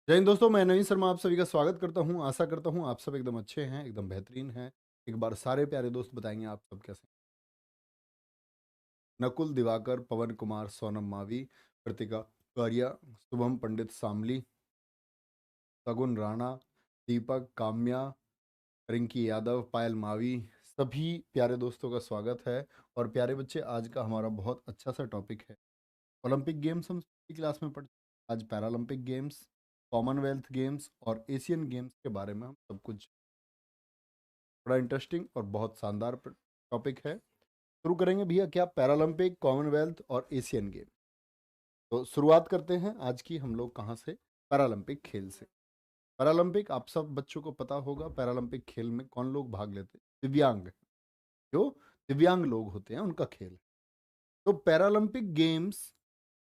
जय हिंद दोस्तों, मैं नवीन शर्मा आप सभी का स्वागत करता हूं। आशा करता हूं आप सब एकदम अच्छे हैं, एकदम बेहतरीन हैं। एक बार सारे प्यारे दोस्त बताएंगे आप सब कैसे हैं? नकुल दिवाकर, पवन कुमार, सोनम मावी, कृतिका आर्या, शुभम पंडित सामली, सगुन राणा, दीपक काम्या, रिंकी यादव, पायल मावी, सभी प्यारे दोस्तों का स्वागत है। और प्यारे बच्चे, आज का हमारा बहुत अच्छा सा टॉपिक है ओलंपिक गेम्स। हम क्लास में पढ़ आज पैरालंपिक गेम्स, कॉमनवेल्थ गेम्स और एशियन गेम्स के बारे में हम सब कुछ, बड़ा इंटरेस्टिंग और बहुत शानदार टॉपिक है। शुरू करेंगे भैया, क्या पैरालंपिक, कॉमनवेल्थ और एशियन गेम। तो शुरुआत करते हैं आज की हम लोग कहाँ से, पैरालंपिक खेल से। पैरालंपिक आप सब बच्चों को पता होगा, पैरालंपिक खेल में कौन लोग भाग लेते हैं? दिव्यांग, जो दिव्यांग लोग होते हैं उनका खेल है। तो पैरालंपिक गेम्स,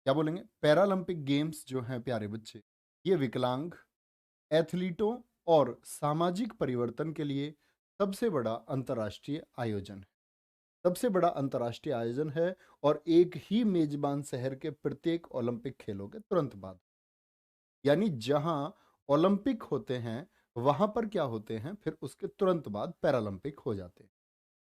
क्या बोलेंगे, पैरालंपिक गेम्स जो हैं प्यारे बच्चे, ये विकलांग एथलीटों और सामाजिक परिवर्तन के लिए सबसे बड़ा अंतर्राष्ट्रीय आयोजन है। सबसे बड़ा अंतर्राष्ट्रीय आयोजन है और एक ही मेजबान शहर के प्रत्येक ओलंपिक खेलों के तुरंत बाद, यानी जहां ओलंपिक होते हैं वहां पर क्या होते हैं, फिर उसके तुरंत बाद पैरालंपिक हो जाते हैं।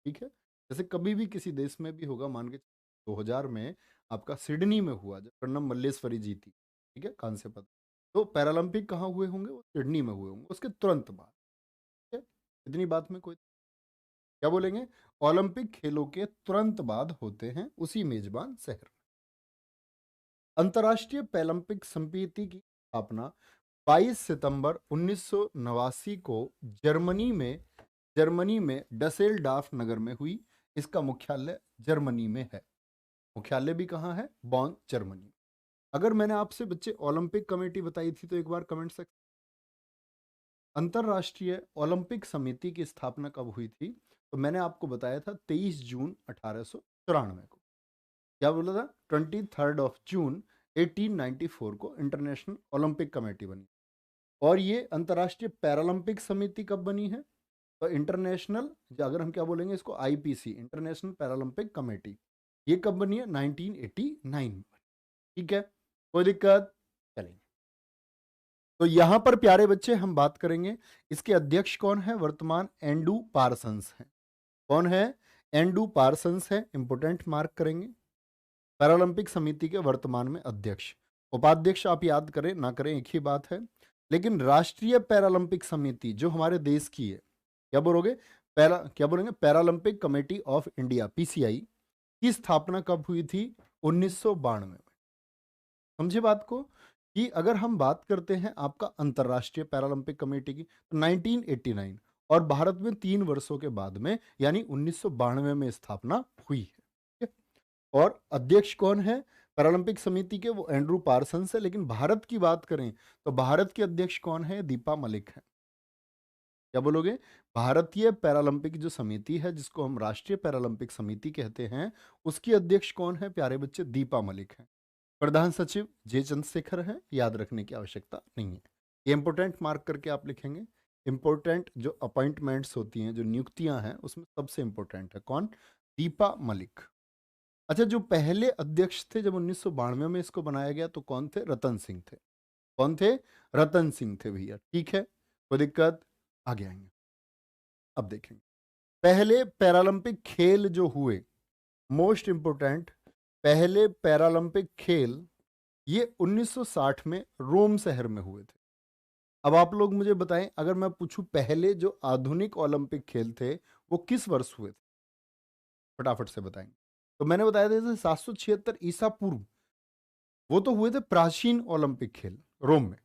ठीक है, जैसे कभी भी किसी देश में भी होगा, मान के 2000 में आपका सिडनी में हुआ जब प्रणब मल्लेश्वरी जीती, ठीक है, कांस्य पदक। तो पैरालंपिक कहाँ हुए होंगे? वो सिडनी में हुए होंगे उसके तुरंत बाद। ठीक है, इतनी बात में कोई क्या बोलेंगे, ओलंपिक खेलों के तुरंत बाद होते हैं उसी मेजबान शहर। अंतर्राष्ट्रीय पैरालंपिक समिति की स्थापना 22 सितंबर 1989 को जर्मनी में डसेलडॉर्फ नगर में हुई। इसका मुख्यालय जर्मनी में है। मुख्यालय भी कहाँ है? बॉन, जर्मनी। अगर मैंने आपसे बच्चे ओलंपिक कमेटी बताई थी तो एक बार कमेंट सेक्शन। अंतर्राष्ट्रीय ओलंपिक समिति की स्थापना कब हुई थी? तो मैंने आपको बताया था 23 जून 1894 को। क्या बोला था? 23 जून 1894 को इंटरनेशनल ओलंपिक कमेटी बनी। और ये अंतर्राष्ट्रीय पैरालंपिक समिति कब बनी है? तो इंटरनेशनल, अगर हम क्या बोलेंगे इसको, आईपीसी, इंटरनेशनल पैरालंपिक कमेटी, ये कब बनी है? 1989 में। ठीक है, कोई दिक्कत? चलेंगे। तो यहां पर प्यारे बच्चे हम बात करेंगे, इसके अध्यक्ष कौन है? वर्तमान एंडू पार्सन्स हैं। कौन है? एंडू पार्सन्स है, इंपोर्टेंट मार्क करेंगे। पैरालंपिक समिति के वर्तमान में अध्यक्ष। उपाध्यक्ष आप याद करें ना करें एक ही बात है, लेकिन राष्ट्रीय पैरालंपिक समिति जो हमारे देश की है, क्या बोलोगे? क्या बोलेंगे? Paralympic committee of India, PCI की स्थापना कब हुई थी? 1992 में। समझे बात को, कि अगर हम बात करते हैं आपका अंतर्राष्ट्रीय पैरालंपिक कमेटी की, तो 1989, और भारत में 3 वर्षों के बाद में यानी 1992 में स्थापना हुई है। ठीक है? और अध्यक्ष कौन है पैरालंपिक समिति के? वो एंड्रू पार्सन्स है। लेकिन भारत की बात करें तो भारत के अध्यक्ष कौन है? दीपा मलिक है। क्या बोलोगे? भारतीय पैरालंपिक जो समिति है, जिसको हम राष्ट्रीय पैरालंपिक समिति कहते हैं, उसकी अध्यक्ष कौन है प्यारे बच्चे? दीपा मलिक है। प्रधान सचिव जे चंद्रशेखर है, याद रखने की आवश्यकता नहीं है। ये इंपोर्टेंट मार्क करके आप लिखेंगे। इंपोर्टेंट जो अपॉइंटमेंट्स होती हैं, जो नियुक्तियां हैं, उसमें सबसे इंपोर्टेंट है कौन? दीपा मलिक। अच्छा, जो पहले अध्यक्ष थे जब 1992 में इसको बनाया गया, तो कौन थे? रतन सिंह थे। कौन थे? रतन सिंह थे भैया। ठीक है, कोई दिक्कत? आगे आएंगे। अब देखेंगे पहले पैरालंपिक खेल जो हुए, मोस्ट इंपोर्टेंट, पहले पैरालंपिक खेल ये 1960 में रोम शहर में हुए थे। अब आप लोग मुझे बताएं, अगर मैं पूछूं पहले जो आधुनिक ओलंपिक खेल थे वो किस वर्ष हुए थे? फटाफट से बताएंगे। तो मैंने बताया था जैसे 776 ईसा पूर्व, वो तो हुए थे प्राचीन ओलंपिक खेल रोम में।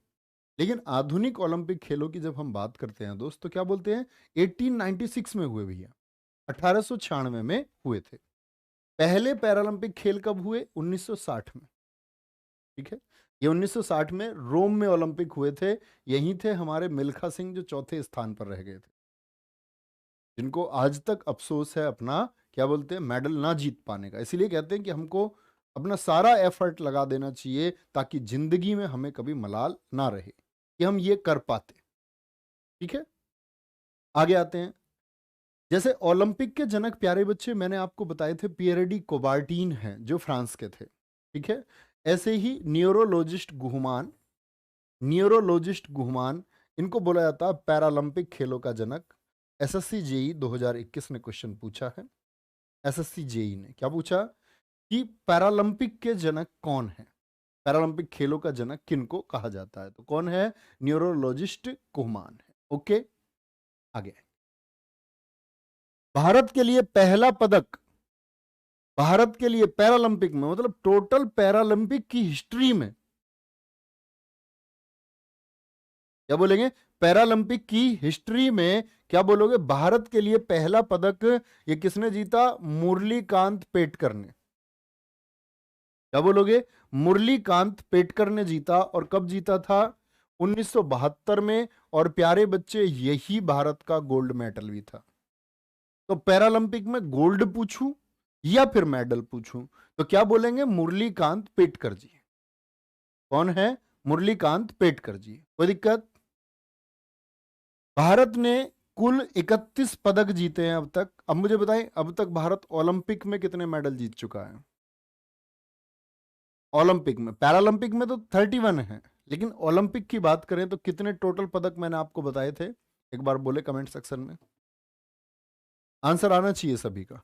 लेकिन आधुनिक ओलंपिक खेलों की जब हम बात करते हैं दोस्त, तो क्या बोलते हैं? 1896 में हुए भैया, 1896 में हुए थे। पहले पैरालंपिक खेल कब हुए? 1960 में। ठीक है, ये 1960 में रोम में ओलंपिक हुए थे। यहीं थे हमारे मिल्खा सिंह जो चौथे स्थान पर रह गए थे, जिनको आज तक अफसोस है अपना, क्या बोलते हैं, मेडल ना जीत पाने का। इसीलिए कहते हैं कि हमको अपना सारा एफर्ट लगा देना चाहिए ताकि जिंदगी में हमें कभी मलाल ना रहे कि हम ये कर पाते। ठीक है, आगे आते हैं। जैसे ओलंपिक के जनक प्यारे बच्चे मैंने आपको बताए थे, पियरे डी कोबार्टीन हैं जो फ्रांस के थे। ठीक है, ऐसे ही न्यूरोलॉजिस्ट गुहमान, न्यूरोलॉजिस्ट गुहमान, इनको बोला जाता है पैरालंपिक खेलों का जनक। एसएससी जेई 2021 ने क्वेश्चन पूछा है। एसएससी जेई ने क्या पूछा कि पैरालंपिक के जनक कौन है, पैरालंपिक खेलों का जनक किनको कहा जाता है? तो कौन है? न्यूरोलॉजिस्ट गुहमान है। ओके, आगे। भारत के लिए पहला पदक, भारत के लिए पैरालंपिक में, मतलब टोटल पैरालंपिक की हिस्ट्री में, क्या बोलेंगे? पैरालंपिक की हिस्ट्री में क्या बोलोगे? भारत के लिए पहला पदक ये किसने जीता? मुरलीकांत पेटकर ने। क्या बोलोगे? मुरलीकांत पेटकर ने जीता। और कब जीता था? 1972 में। और प्यारे बच्चे, यही भारत का गोल्ड मेडल भी था। तो पैरालंपिक में गोल्ड पूछूं या फिर मेडल पूछूं, तो क्या बोलेंगे? मुरलीकांत पेटकर जी। कौन है? मुरलीकांत पेटकर जी। कोई दिक्कत? भारत ने कुल 31 पदक जीते हैं अब तक। अब मुझे बताएं, अब तक भारत ओलंपिक में कितने मेडल जीत चुका है? ओलंपिक में, पैरालंपिक में तो 31 है, लेकिन ओलंपिक की बात करें तो कितने टोटल पदक मैंने आपको बताए थे? एक बार बोले कमेंट सेक्शन में, आंसर आना चाहिए सभी का।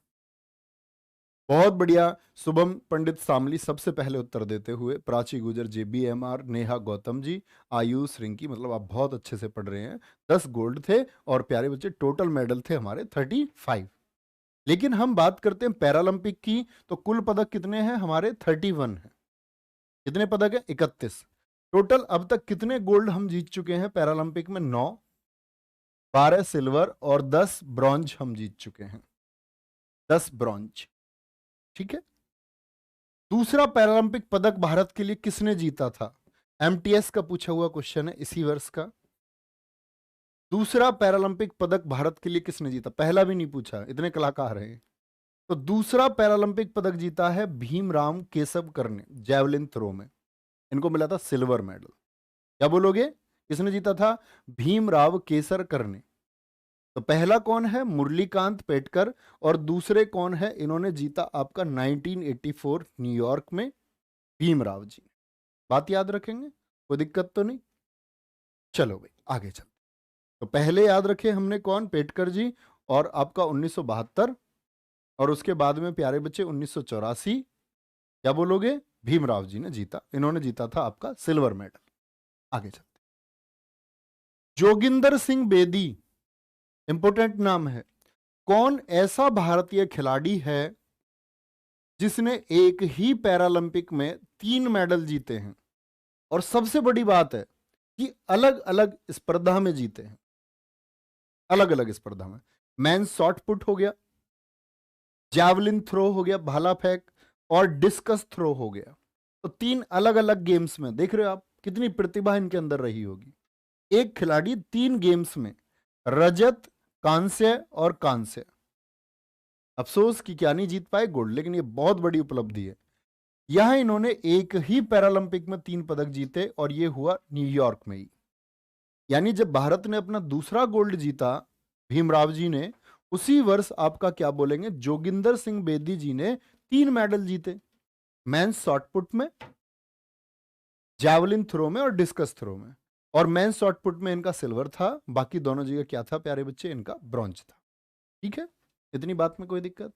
बहुत बढ़िया। शुभम पंडित सामली सबसे पहले उत्तर देते हुए, प्राची गुजर, JBMR, नेहा गौतम जी, आयुष रिंकी, मतलब आप बहुत अच्छे से पढ़ रहे हैं। 10 गोल्ड थे और प्यारे बच्चे टोटल मेडल थे हमारे 35। लेकिन हम बात करते हैं पैरालंपिक की, तो कुल पदक कितने हैं हमारे? 31 है। कितने पदक है? 31 टोटल। अब तक कितने गोल्ड हम जीत चुके हैं पैरालंपिक में? 9, 12 सिल्वर और 10 ब्रॉन्ज हम जीत चुके हैं। 10 ब्रॉन्ज, ठीक है। दूसरा पैरालंपिक पदक भारत के लिए किसने जीता था? MTS का पूछा हुआ क्वेश्चन है इसी वर्ष का। दूसरा पैरालंपिक पदक भारत के लिए किसने जीता? पहला भी नहीं पूछा, इतने कलाकार हैं। तो दूसरा पैरालंपिक पदक जीता है भीमराव केशवकर ने, जैवलिन थ्रो में। इनको मिला था सिल्वर मेडल। क्या बोलोगे? किसने जीता था? भीमराव केसरकर ने। तो पहला कौन है? मुरलीकांत पेटकर। और दूसरे कौन है? इन्होंने जीता आपका 1984 न्यूयॉर्क में, भीमराव जी। बात याद रखेंगे, कोई दिक्कत तो नहीं? चलो भाई आगे चलते। तो पहले याद रखे हमने कौन? पेटकर जी। और आपका 1972, और उसके बाद में प्यारे बच्चे 1984, क्या बोलोगे? भीमराव जी ने जीता। इन्होंने जीता था आपका सिल्वर मेडल। आगे चलते। जोगिंदर सिंह बेदी, इंपोर्टेंट नाम है। कौन ऐसा भारतीय खिलाड़ी है जिसने एक ही पैरालंपिक में 3 मेडल जीते हैं? और सबसे बड़ी बात है कि अलग अलग स्पर्धा में जीते हैं, अलग अलग स्पर्धा में। मेंस शॉट पुट हो गया, जैवलिन थ्रो हो गया, भाला फेंक, और डिस्कस थ्रो हो गया। तो 3 अलग अलग गेम्स में। देख रहे हो आप कितनी प्रतिभा इनके अंदर रही होगी। एक खिलाड़ी 3 गेम्स में रजत, कांस्य और कांस्य। अफसोस कि क्या नहीं जीत पाए गोल्ड, लेकिन ये बहुत बड़ी उपलब्धि है। यहां इन्होंने एक ही पैरालंपिक में 3 पदक जीते, और ये हुआ न्यूयॉर्क में ही। यानी जब भारत ने अपना दूसरा गोल्ड जीता, भीमराव जी ने, उसी वर्ष आपका क्या बोलेंगे, जोगिंदर सिंह बेदी जी ने 3 मेडल जीते। मेंस शॉटपुट में, जैवलिन थ्रो में और डिस्कस थ्रो में। और मेंस शॉटपुट में इनका सिल्वर था, बाकी दोनों जगह क्या था प्यारे बच्चे? इनका ब्रॉन्ज था। ठीक है, इतनी बात में कोई दिक्कत?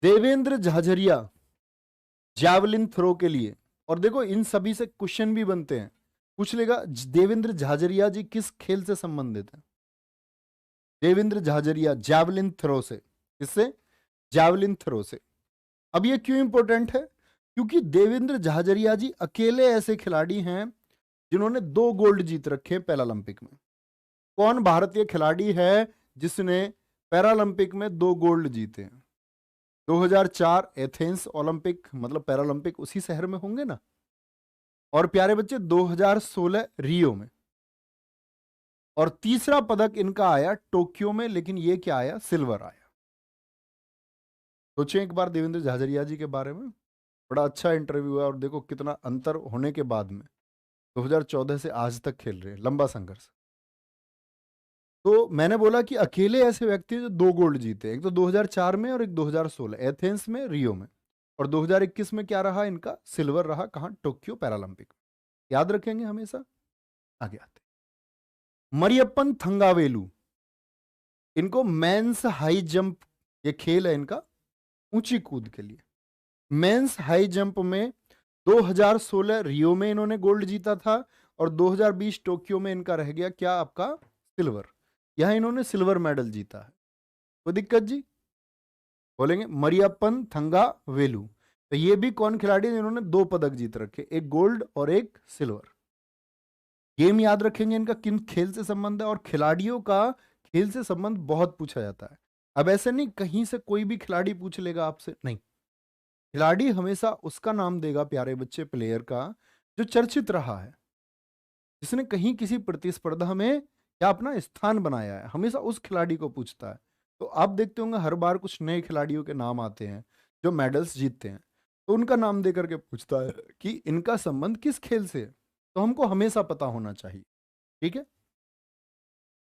देवेंद्र झाझरिया, जैवलिन थ्रो के लिए। और देखो इन सभी से क्वेश्चन भी बनते हैं, पूछ लेगा देवेंद्र झाझरिया जी किस खेल से संबंधित है? देवेंद्र झाझरिया जैवलिन थ्रो से। किससे? जैवलिन थ्रो से। अब ये क्यों इंपॉर्टेंट है? क्योंकि देवेंद्र झाझरिया जी अकेले ऐसे खिलाड़ी हैं जिन्होंने 2 गोल्ड जीत रखे हैं पैरालंपिक में। कौन भारतीय खिलाड़ी है जिसने पैरालंपिक में 2 गोल्ड जीते हैं? 2004 एथेंस ओलंपिक, मतलब पैरालंपिक उसी शहर में होंगे ना। और प्यारे बच्चे 2016 रियो में। और तीसरा पदक इनका आया टोक्यो में, लेकिन ये क्या आया? सिल्वर आया। सोचें एक बार देवेंद्र झाझरिया जी के बारे में। बड़ा अच्छा इंटरव्यू है, और देखो कितना अंतर होने के बाद में 2014 से आज तक खेल रहे हैं, लंबा संघर्ष। तो मैंने बोला कि अकेले ऐसे व्यक्ति जो 2 गोल्ड जीते, एक तो 2004 में और एक 2016 एथेंस में, रियो में। और 2021 में क्या रहा इनका? सिल्वर रहा। कहाँ? Tokyo Paralympic. याद रखेंगे हमेशा। आगे आते मरियप्पन थंगावेलु, इनको मेंस हाई जंप, ये खेल है इनका ऊंची कूद के लिए। मेंस हाई जंप में 2016 रियो में इन्होंने गोल्ड जीता था और 2020 टोक्यो में इनका रह गया क्या आपका सिल्वर। यहां इन्होंने सिल्वर मेडल जीता है। कोई दिक्कत जी? बोलेंगे मरियप्पन थंगा वेलु। तो ये भी कौन खिलाड़ी है जिन्होंने 2 पदक जीत रखे, एक गोल्ड और एक सिल्वर। गेम याद रखेंगे इनका किन खेल से संबंध है, और खिलाड़ियों का खेल से संबंध बहुत पूछा जाता है। अब ऐसे नहीं कहीं से कोई भी खिलाड़ी पूछ लेगा आपसे, नहीं, खिलाड़ी हमेशा उसका नाम देगा प्यारे बच्चे, प्लेयर का जो चर्चित रहा है, जिसने कहीं किसी प्रतिस्पर्धा में या अपना स्थान बनाया है, हमेशा उस खिलाड़ी को पूछता है। तो आप देखते होंगे हर बार कुछ नए खिलाड़ियों के नाम आते हैं जो मेडल्स जीतते हैं, तो उनका नाम दे करके पूछता है कि इनका संबंध किस खेल से है। तो हमको हमेशा पता होना चाहिए। ठीक है,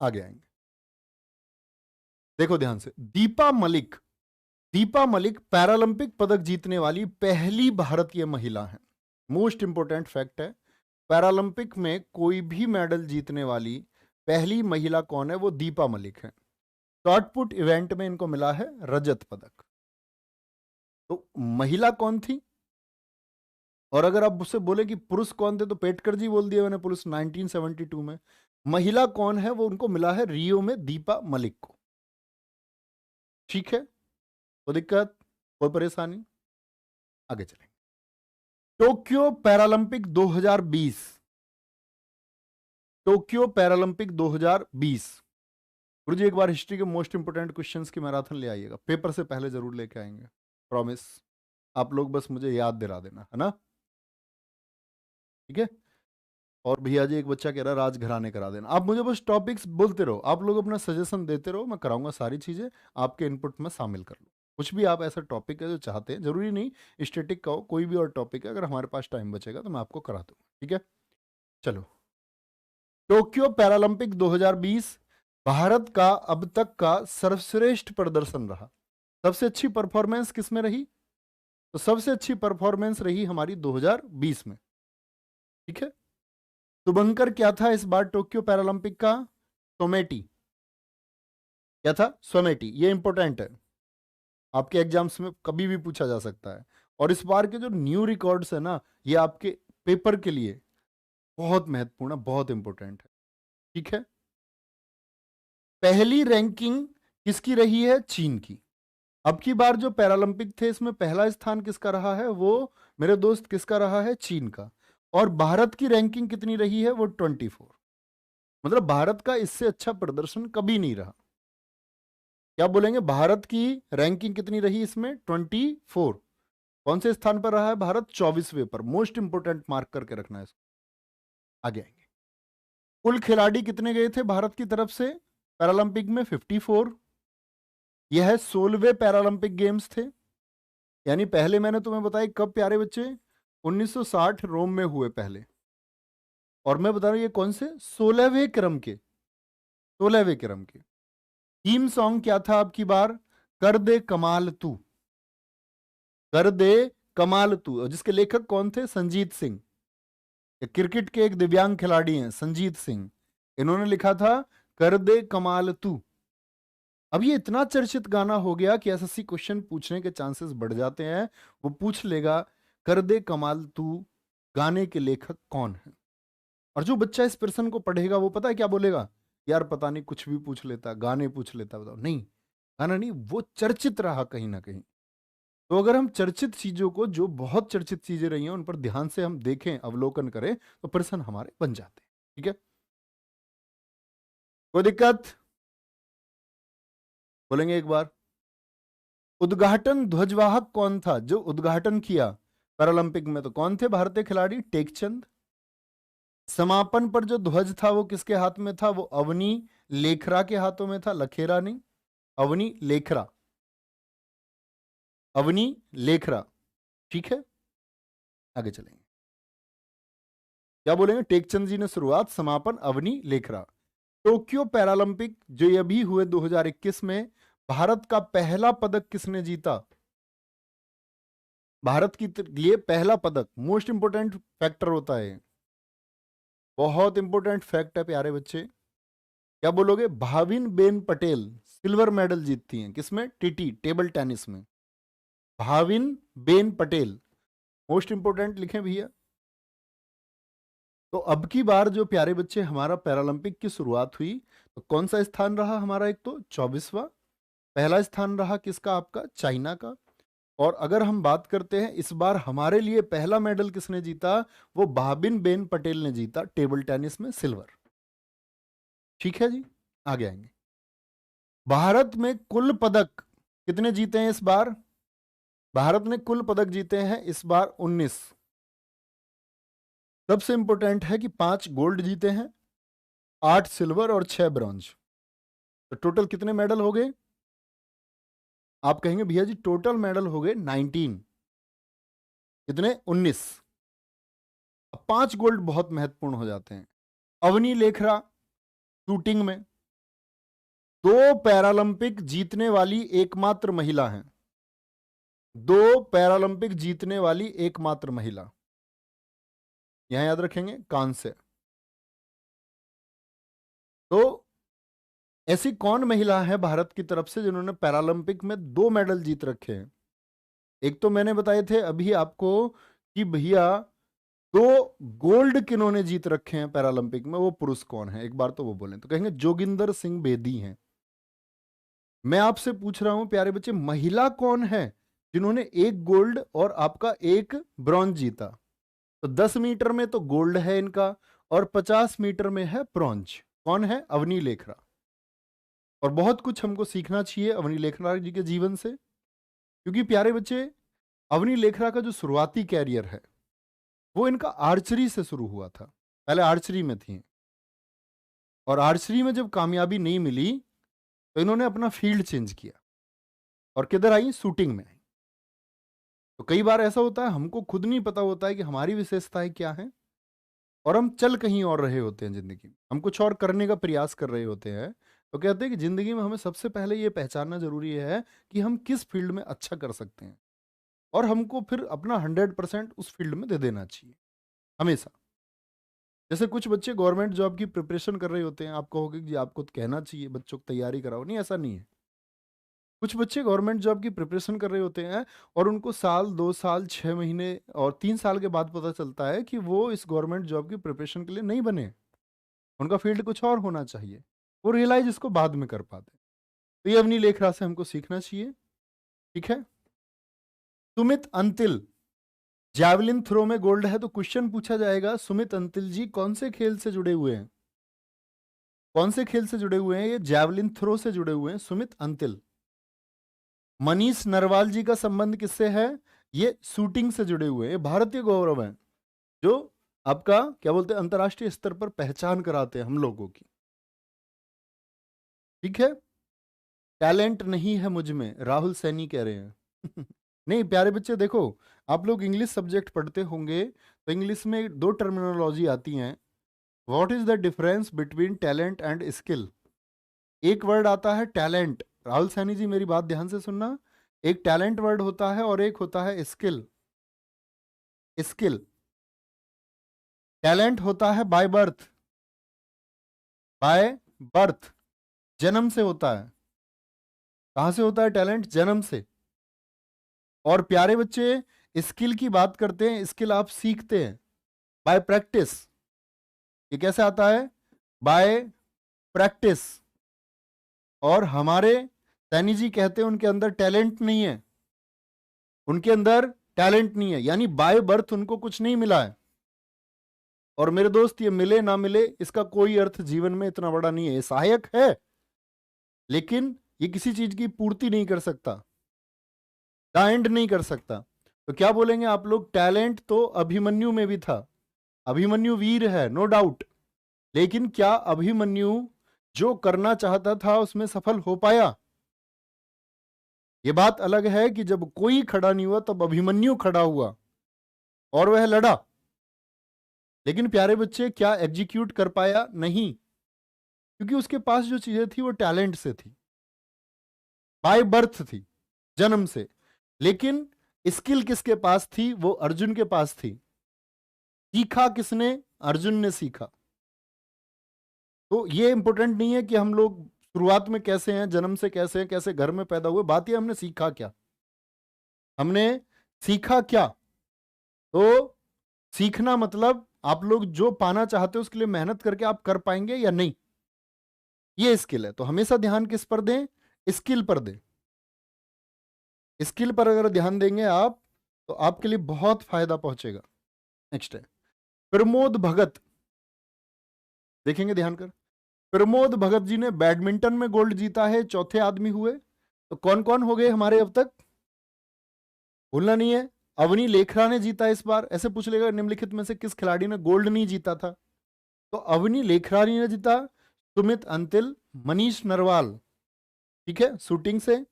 आगे आएंगे। देखो ध्यान से, दीपा मलिक, दीपा मलिक पैरालंपिक पदक जीतने वाली पहली भारतीय महिला है। मोस्ट इंपोर्टेंट फैक्ट है, पैरालंपिक में कोई भी मेडल जीतने वाली पहली महिला कौन है? वो दीपा मलिक है। शॉट पुट इवेंट में इनको मिला है रजत पदक। तो महिला कौन थी? और अगर आप उससे बोले कि पुरुष कौन थे, तो पेटकर जी बोल दिया मैंने, पुरुष 1972 में। महिला कौन है? वो उनको मिला है रियो में दीपा मलिक को। ठीक है, कोई दिक्कत, कोई परेशानी? आगे चलेंगे। Tokyo Paralympic 2020, Tokyo Paralympic 2020। गुरुजी एक बार हिस्ट्री के मोस्ट इंपोर्टेंट क्वेश्चंस की मैराथन ले आइएगा, पेपर से पहले जरूर लेके आएंगे, प्रॉमिस। आप लोग बस मुझे याद दिला देना, है ना? ठीक है। और भैया जी एक बच्चा कह रहा है राजघराने करा देना। आप मुझे बस टॉपिक्स बोलते रहो, आप लोग अपना सजेशन देते रहो, मैं कराऊंगा सारी चीजें, आपके इनपुट में शामिल कर लो। कुछ भी आप ऐसा टॉपिक है जो चाहते हैं, जरूरी नहीं स्टैटिक का हो, कोई भी और टॉपिक है, अगर हमारे पास टाइम बचेगा तो मैं आपको करा दूंगा। ठीक है, चलो। टोक्यो पैरालंपिक 2020 भारत का अब तक का सर्वश्रेष्ठ प्रदर्शन रहा। सबसे अच्छी परफॉर्मेंस किसमें रही? तो सबसे अच्छी परफॉर्मेंस रही हमारी 2020 में। ठीक है, शुभंकर क्या था इस बार टोक्यो पैरालंपिक का? सोमेटी। क्या था? सोमेटी। ये इंपॉर्टेंट है, आपके एग्जाम्स में कभी भी पूछा जा सकता है। और इस बार के जो न्यू रिकॉर्ड्स है ना, ये आपके पेपर के लिए बहुत महत्वपूर्ण है, बहुत इंपॉर्टेंट है। ठीक है, पहली रैंकिंग किसकी रही है? चीन की। अब की बार जो पैरालंपिक थे इसमें पहला स्थान किसका रहा है? वो मेरे दोस्त किसका रहा है? चीन का। और भारत की रैंकिंग कितनी रही है? वो 24। मतलब भारत का इससे अच्छा प्रदर्शन कभी नहीं रहा। क्या बोलेंगे? भारत की रैंकिंग कितनी रही इसमें? 24। कौन से स्थान पर रहा है भारत? 24वें पर। मोस्ट इंपोर्टेंट, मार्क करके रखना है इसको। आगे आएंगे। कुल खिलाड़ी कितने गए थे भारत की तरफ से पैरालंपिक में? 54। यह 16वें पैरालंपिक गेम्स थे। यानी पहले मैंने तुम्हें बताया कब प्यारे बच्चे? 1960 रोम में हुए पहले। और मैं बता रहा हूं ये कौन से? 16वें क्रम के, 16वें क्रम के। थीम सॉन्ग क्या था आपकी बार? कर दे कमाल तू, कर दे कमाल तू, जिसके लेखक कौन थे? संजीत सिंह। क्रिकेट के एक दिव्यांग खिलाड़ी हैं संजीत सिंह, इन्होंने लिखा था कर दे कमाल तू। अब ये इतना चर्चित गाना हो गया कि एसएससी क्वेश्चन पूछने के चांसेस बढ़ जाते हैं। वो पूछ लेगा कर दे कमाल तू गाने के लेखक कौन है। और जो बच्चा इस प्रश्न को पढ़ेगा वो पता है क्या बोलेगा? यार पता नहीं, कुछ भी पूछ लेता, गाने पूछ लेता। बताओ, नहीं, गाना नहीं, वो चर्चित रहा कहीं ना कहीं। तो अगर हम चर्चित चीजों को, जो बहुत चर्चित चीजें रही हैं, उन पर ध्यान से हम देखें, अवलोकन करें, तो प्रश्न हमारे बन जाते हैं। ठीक है, कोई दिक्कत? बोलेंगे एक बार। उद्घाटन ध्वजवाहक कौन था? जो उद्घाटन किया पैरालंपिक में, तो कौन थे भारतीय खिलाड़ी? टेकचंद। समापन पर जो ध्वज था वो किसके हाथ में था? वो अवनी लेखरा के हाथों में था, लखेरा नहीं, अवनी लेखरा, अवनी लेखरा। ठीक है, आगे चलेंगे। क्या बोलेंगे? टेकचंद जी ने शुरुआत, समापन अवनी लेखरा। टोक्यो पैरालंपिक जो ये अभी हुए 2021 में, भारत का पहला पदक किसने जीता? भारत के लिए पहला पदक मोस्ट इंपोर्टेंट फैक्टर होता है। बहुत इंपॉर्टेंट फैक्ट है प्यारे बच्चे। क्या बोलोगे? Bhavin Ben Patel silver medal जीतती हैं किसमें? टीटी, टेबल टेनिस में। Bhavin Ben Patel, most important लिखें भैया। तो अब की बार जो प्यारे बच्चे हमारा पैरालंपिक की शुरुआत हुई, तो कौन सा स्थान रहा हमारा? एक तो 24वां। पहला स्थान रहा किसका? आपका चाइना का। और अगर हम बात करते हैं इस बार हमारे लिए पहला मेडल किसने जीता, वो भाबिन बेन पटेल ने जीता, टेबल टेनिस में सिल्वर। ठीक है जी, आगे आएंगे। भारत में कुल पदक कितने जीते हैं इस बार? भारत ने कुल पदक जीते हैं इस बार 19। सबसे इंपॉर्टेंट है कि 5 गोल्ड जीते हैं, 8 सिल्वर और 6 ब्रॉन्ज। तो टोटल कितने मेडल हो गए? आप कहेंगे भैया जी टोटल मेडल हो गए 19। कितने? 19। अब 5 गोल्ड बहुत महत्वपूर्ण हो जाते हैं। अवनी लेखरा शूटिंग में 2 पैरालंपिक जीतने वाली एकमात्र महिला हैं। 2 पैरालंपिक जीतने वाली एकमात्र महिला, यहां याद रखेंगे, कांस्य। तो ऐसी कौन महिला है भारत की तरफ से जिन्होंने पैरालंपिक में 2 मेडल जीत रखे हैं? एक तो मैंने बताए थे अभी आपको कि भैया 2 गोल्ड किन्होंने जीत रखे हैं पैरालंपिक में, वो पुरुष कौन है? एक बार तो वो बोलें। तो कहेंगे जोगिंदर सिंह बेदी हैं। मैं आपसे पूछ रहा हूं प्यारे बच्चे, महिला कौन है जिन्होंने 1 गोल्ड और आपका 1 ब्रॉन्ज जीता? तो 10 मीटर में तो गोल्ड है इनका, और 50 मीटर में है ब्रॉन्ज। कौन है? अवनी लेखरा। और बहुत कुछ हमको सीखना चाहिए अवनी लेखरा जी के जीवन से, क्योंकि प्यारे बच्चे अवनी लेखरा का जो शुरुआती कैरियर है वो इनका आर्चरी से शुरू हुआ था। पहले आर्चरी में थी, और आर्चरी में जब कामयाबी नहीं मिली तो इन्होंने अपना फील्ड चेंज किया और किधर आई? शूटिंग में आई। तो कई बार ऐसा होता है हमको खुद नहीं पता होता है कि हमारी विशेषताएं क्या हैं, और हम चल कहीं और रहे होते हैं जिंदगी में, हम कुछ और करने का प्रयास कर रहे होते हैं। तो कहते हैं कि जिंदगी में हमें सबसे पहले ये पहचानना जरूरी है कि हम किस फील्ड में अच्छा कर सकते हैं, और हमको फिर अपना 100% उस फील्ड में दे देना चाहिए हमेशा। जैसे कुछ बच्चे गवर्नमेंट जॉब की प्रिपरेशन कर रहे होते हैं, आप कहोगे कि आपको तो कहना चाहिए बच्चों को तैयारी कराओ, नहीं, ऐसा नहीं है। कुछ बच्चे गवर्नमेंट जॉब की प्रिपरेशन कर रहे होते हैं और उनको साल, 2 साल, 6 महीने और 3 साल के बाद पता चलता है कि वो इस गवर्नमेंट जॉब की प्रिपरेशन के लिए नहीं बने, उनका फील्ड कुछ और होना चाहिए। वो रियलाइज इसको बाद में कर पाते। तो ये अपनी लेखरा से हमको सीखना चाहिए। ठीक है। सुमित अंतिल जैवलिन थ्रो में गोल्ड है, तो क्वेश्चन पूछा जाएगा सुमित अंतिल जी कौन से खेल से जुड़े हुए हैं? कौन से खेल से जुड़े हुए हैं? ये जैवलिन थ्रो से जुड़े हुए हैं सुमित अंतिल। मनीष नरवाल जी का संबंध किससे है? ये शूटिंग से जुड़े हुए हैं। ये भारतीय गौरव हैं जो आपका क्या बोलते हैं अंतर्राष्ट्रीय स्तर पर पहचान कराते हैं हम लोगों की। ठीक है। टैलेंट नहीं है मुझ में, राहुल सैनी कह रहे हैं। नहीं प्यारे बच्चे, देखो आप लोग इंग्लिश सब्जेक्ट पढ़ते होंगे तो इंग्लिश में 2 टर्मिनोलॉजी आती हैं। What is the difference between talent and skill? एक वर्ड आता है टैलेंट, राहुल सैनी जी मेरी बात ध्यान से सुनना। एक टैलेंट वर्ड होता है और एक होता है स्किल। स्किल, टैलेंट होता है बाय बर्थ, बाय बर्थ, जन्म से होता है। कहां से होता है टैलेंट? जन्म से। और प्यारे बच्चे स्किल की बात करते हैं, स्किल आप सीखते हैं बाय प्रैक्टिस। ये कैसे आता है? Bye practice. और हमारे सैनी जी कहते हैं उनके अंदर टैलेंट नहीं है, उनके अंदर टैलेंट नहीं है, यानी बाय बर्थ उनको कुछ नहीं मिला है। और मेरे दोस्त ये मिले ना मिले इसका कोई अर्थ जीवन में इतना बड़ा नहीं है। ये सहायक है लेकिन ये किसी चीज की पूर्ति नहीं कर सकता, द एंड नहीं कर सकता। तो क्या बोलेंगे आप लोग? टैलेंट तो अभिमन्यु में भी था, अभिमन्यु वीर है नो डाउट, लेकिन क्या अभिमन्यु जो करना चाहता था उसमें सफल हो पाया? ये बात अलग है कि जब कोई खड़ा नहीं हुआ तब अभिमन्यु खड़ा हुआ और वह लड़ा, लेकिन प्यारे बच्चे क्या एग्जीक्यूट कर पाया? नहीं, क्योंकि उसके पास जो चीजें थी वो टैलेंट से थी, बाय बर्थ थी, जन्म से। लेकिन स्किल किसके पास थी? वो अर्जुन के पास थी। सीखा किसने? अर्जुन ने सीखा। तो ये इंपॉर्टेंट नहीं है कि हम लोग शुरुआत में कैसे हैं, जन्म से कैसे हैं, कैसे घर में पैदा हुए, बात ये हमने सीखा क्या, हमने सीखा क्या। तो सीखना मतलब आप लोग जो पाना चाहते हो उसके लिए मेहनत करके आप कर पाएंगे या नहीं, ये स्किल है। तो हमेशा ध्यान किस पर दें, स्किल पर दें। स्किल पर अगर ध्यान देंगे आप तो आपके लिए बहुत फायदा पहुंचेगा। नेक्स्ट है प्रमोद भगत, देखेंगे ध्यान कर। प्रमोद भगत जी ने बैडमिंटन में गोल्ड जीता है, चौथे आदमी हुए। तो कौन कौन हो गए हमारे अब तक, भूलना नहीं है। अवनी लेखरा ने जीता इस बार, ऐसे पूछ लेगा निम्नलिखित में से किस खिलाड़ी ने गोल्ड नहीं जीता था, तो अवनी लेखरानी ने जीता, सुमित अंतिल, मनीष नरवाल, ठीक है, शूटिंग से।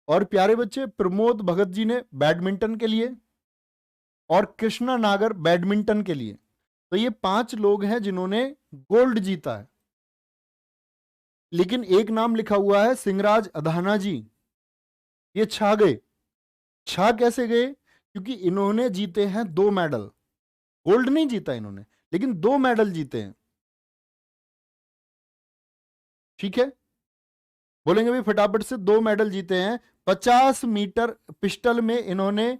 और प्यारे बच्चे प्रमोद भगत जी ने बैडमिंटन के लिए, और कृष्णा नागर बैडमिंटन के लिए। तो ये 5 लोग हैं जिन्होंने गोल्ड जीता है। लेकिन एक नाम लिखा हुआ है सिंहराज अधाना जी, ये छा गए। छा कैसे गए, क्योंकि इन्होंने जीते हैं 2 मेडल, गोल्ड नहीं जीता इन्होंने लेकिन 2 मेडल जीते हैं, ठीक है। बोलेंगे भाई फटाफट से, 2 मेडल जीते हैं। 50 मीटर पिस्टल में इन्होंने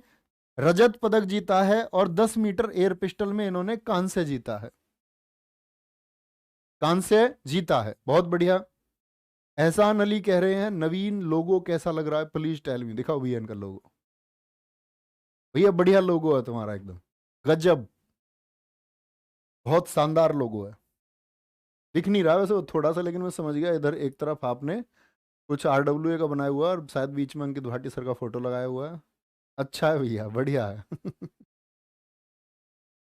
रजत पदक जीता है, और 10 मीटर एयर पिस्टल में इन्होंने कांस्य जीता है, कांस्य जीता है, बहुत बढ़िया। एहसान अली कह रहे हैं नवीन लोगो कैसा लग रहा है, प्लीज टेल मी, दिखाओ भैया इनका लोगो, भैया बढ़िया लोगो है तुम्हारा, एकदम गजब, बहुत शानदार लोगो है। दिख नहीं रहा वैसे वो थोड़ा सा, लेकिन मैं समझ गया, इधर एक तरफ आपने कुछ RWA का बनाया हुआ है और शायद बीच में अंकित भाटी सर का फोटो लगाया हुआ है। अच्छा है भैया, बढ़िया है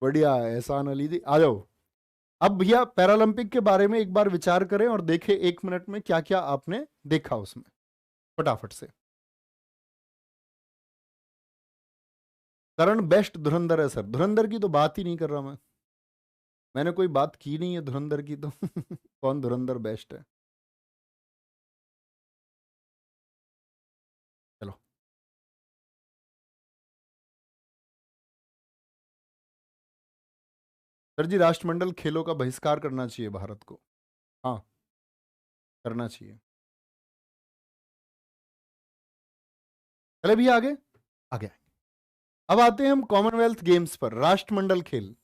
बढ़िया है एहसान अली जी, आ जाओ। अब भैया पैरालंपिक के बारे में एक बार विचार करें और देखें 1 मिनट में क्या क्या आपने देखा उसमें, फटाफट से। करण बेस्ट धुरंधर है सर, धुरंधर की तो बात ही नहीं कर रहा मैं, मैंने कोई बात की नहीं है धुरंधर की तो कौन धुरंधर बेस्ट है, चलो। सर जी राष्ट्रमंडल खेलों का बहिष्कार करना चाहिए भारत को, हाँ करना चाहिए। चले भैया आगे, आगे अब आते हैं हम कॉमनवेल्थ गेम्स पर, राष्ट्रमंडल खेल।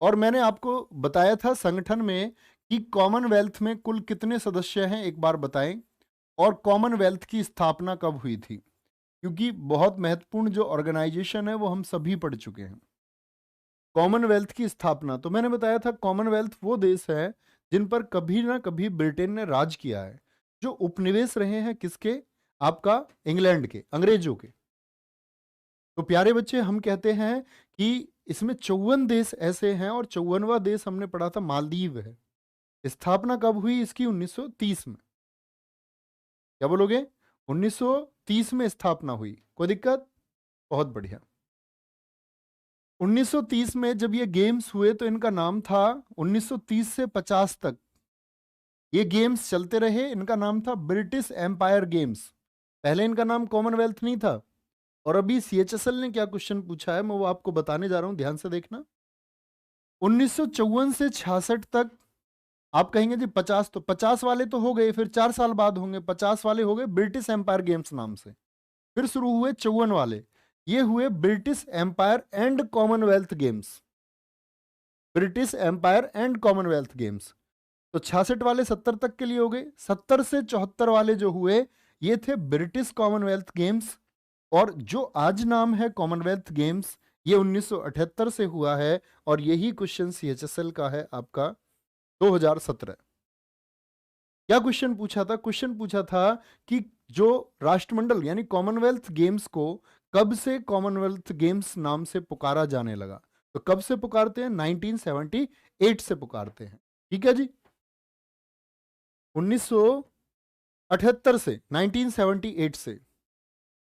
और मैंने आपको बताया था संगठन में कि कॉमनवेल्थ में कुल कितने सदस्य हैं, एक बार बताएं। और कॉमनवेल्थ की स्थापना कब हुई थी, क्योंकि बहुत महत्वपूर्ण जो ऑर्गेनाइजेशन है वो हम सभी पढ़ चुके हैं। कॉमनवेल्थ की स्थापना, तो मैंने बताया था कॉमनवेल्थ वो देश है जिन पर कभी ना कभी ब्रिटेन ने राज किया है, जो उपनिवेश रहे हैं किसके, आपका इंग्लैंड के, अंग्रेजों के। तो प्यारे बच्चे हम कहते हैं कि इसमें 54 देश ऐसे हैं, और 54वां देश हमने पढ़ा था मालदीव है। स्थापना कब हुई इसकी, 1930 में। क्या बोलोगे, 1930 में स्थापना हुई, कोई दिक्कत, बहुत बढ़िया। 1930 में जब ये गेम्स हुए तो इनका नाम था, 1930 से 50 तक ये गेम्स चलते रहे, इनका नाम था ब्रिटिश एम्पायर गेम्स। पहले इनका नाम कॉमनवेल्थ नहीं था। और अभी CHSL ने क्या क्वेश्चन पूछा है मैं वो आपको बताने जा रहा हूं, ध्यान से देखना। 1954 से 66 तक, आप कहेंगे जी 50, तो 50 वाले तो हो गए, फिर 4 साल बाद होंगे, 50 वाले हो गए ब्रिटिश एम्पायर गेम्स नाम से। फिर शुरू हुए 54 वाले, ये हुए British Empire and Commonwealth Games, British Empire and Commonwealth Games. तो 66 वाले 70 तक के लिए हो गए, 70 से 74 वाले जो हुए ये थे ब्रिटिश कॉमनवेल्थ गेम्स। और जो आज नाम है कॉमनवेल्थ गेम्स, ये 1978 से हुआ है, और यही क्वेश्चन CHSL का है आपका 2017। क्या क्वेश्चन पूछा था, क्वेश्चन पूछा था कि जो राष्ट्रमंडल यानी कॉमनवेल्थ गेम्स को कब से कॉमनवेल्थ गेम्स नाम से पुकारा जाने लगा। तो कब से पुकारते हैं, 1978 से पुकारते हैं, ठीक है जी। 1978 से, 1978 से।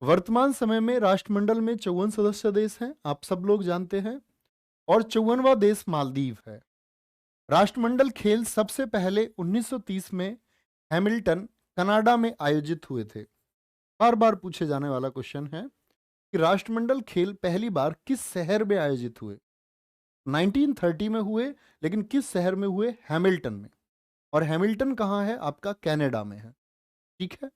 वर्तमान समय में राष्ट्रमंडल में 54 सदस्य देश हैं, आप सब लोग जानते हैं, और 54वां देश मालदीव है। राष्ट्रमंडल खेल सबसे पहले 1930 में हैमिल्टन कनाडा में आयोजित हुए थे। बार बार पूछे जाने वाला क्वेश्चन है कि राष्ट्रमंडल खेल पहली बार किस शहर में आयोजित हुए। 1930 में हुए, लेकिन किस शहर में हुए, हैमिल्टन में। और हैमिल्टन कहाँ है? आपका कनाडा में है। ठीक है।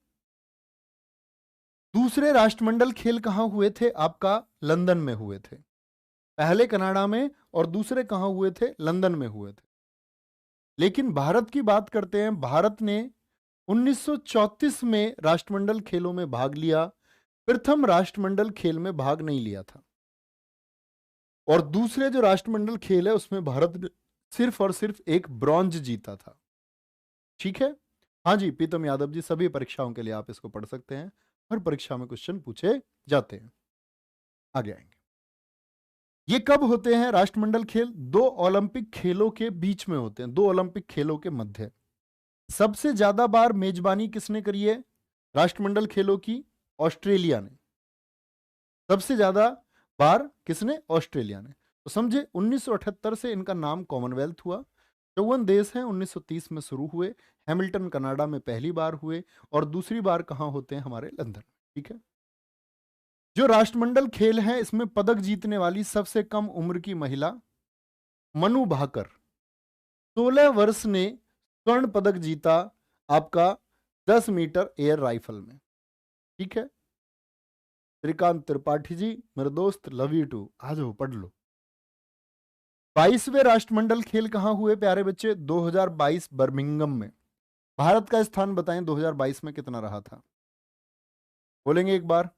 दूसरे राष्ट्रमंडल खेल कहाँ हुए थे? आपका लंदन में हुए थे। पहले कनाडा में और दूसरे कहाँ हुए थे? लंदन में हुए थे। लेकिन भारत की बात करते हैं, भारत ने 1934 में राष्ट्रमंडल खेलों में भाग लिया, प्रथम राष्ट्रमंडल खेल में भाग नहीं लिया था। और दूसरे जो राष्ट्रमंडल खेल है उसमें भारत ने सिर्फ और सिर्फ एक ब्रॉन्ज जीता था। ठीक है। हाँ जी, प्रीतम यादव जी, सभी परीक्षाओं के लिए आप इसको पढ़ सकते हैं, हर परीक्षा में क्वेश्चन पूछे जाते हैं। आगे आएंगे। ये कब होते हैं राष्ट्रमंडल खेल? दो ओलंपिक खेलों के बीच में होते हैं, दो ओलंपिक खेलों के मध्य। सबसे ज्यादा बार मेजबानी किसने करी है राष्ट्रमंडल खेलों की? ऑस्ट्रेलिया ने। सबसे ज्यादा बार किसने? ऑस्ट्रेलिया ने। तो समझे 1978 से इनका नाम कॉमनवेल्थ हुआ। 54 देश हैं, 1930 में शुरू हुए। हैमिल्टन कनाडा में पहली बार हुए और दूसरी बार कहां होते हैं? हमारे लंदन में। ठीक है। जो राष्ट्रमंडल खेल है इसमें पदक जीतने वाली सबसे कम उम्र की महिला मनु भाकर, 16 वर्ष ने स्वर्ण पदक जीता आपका 10 मीटर एयर राइफल में। ठीक है। श्रीकांत त्रिपाठी जी, मेरे दोस्त, लव यू टू, आ जाओ पढ़ लो। 22वें राष्ट्रमंडल खेल कहां हुए प्यारे बच्चे? 2022 बर्मिंघम में। भारत का स्थान बताएं 2022 में कितना रहा था? बोलेंगे एक बार,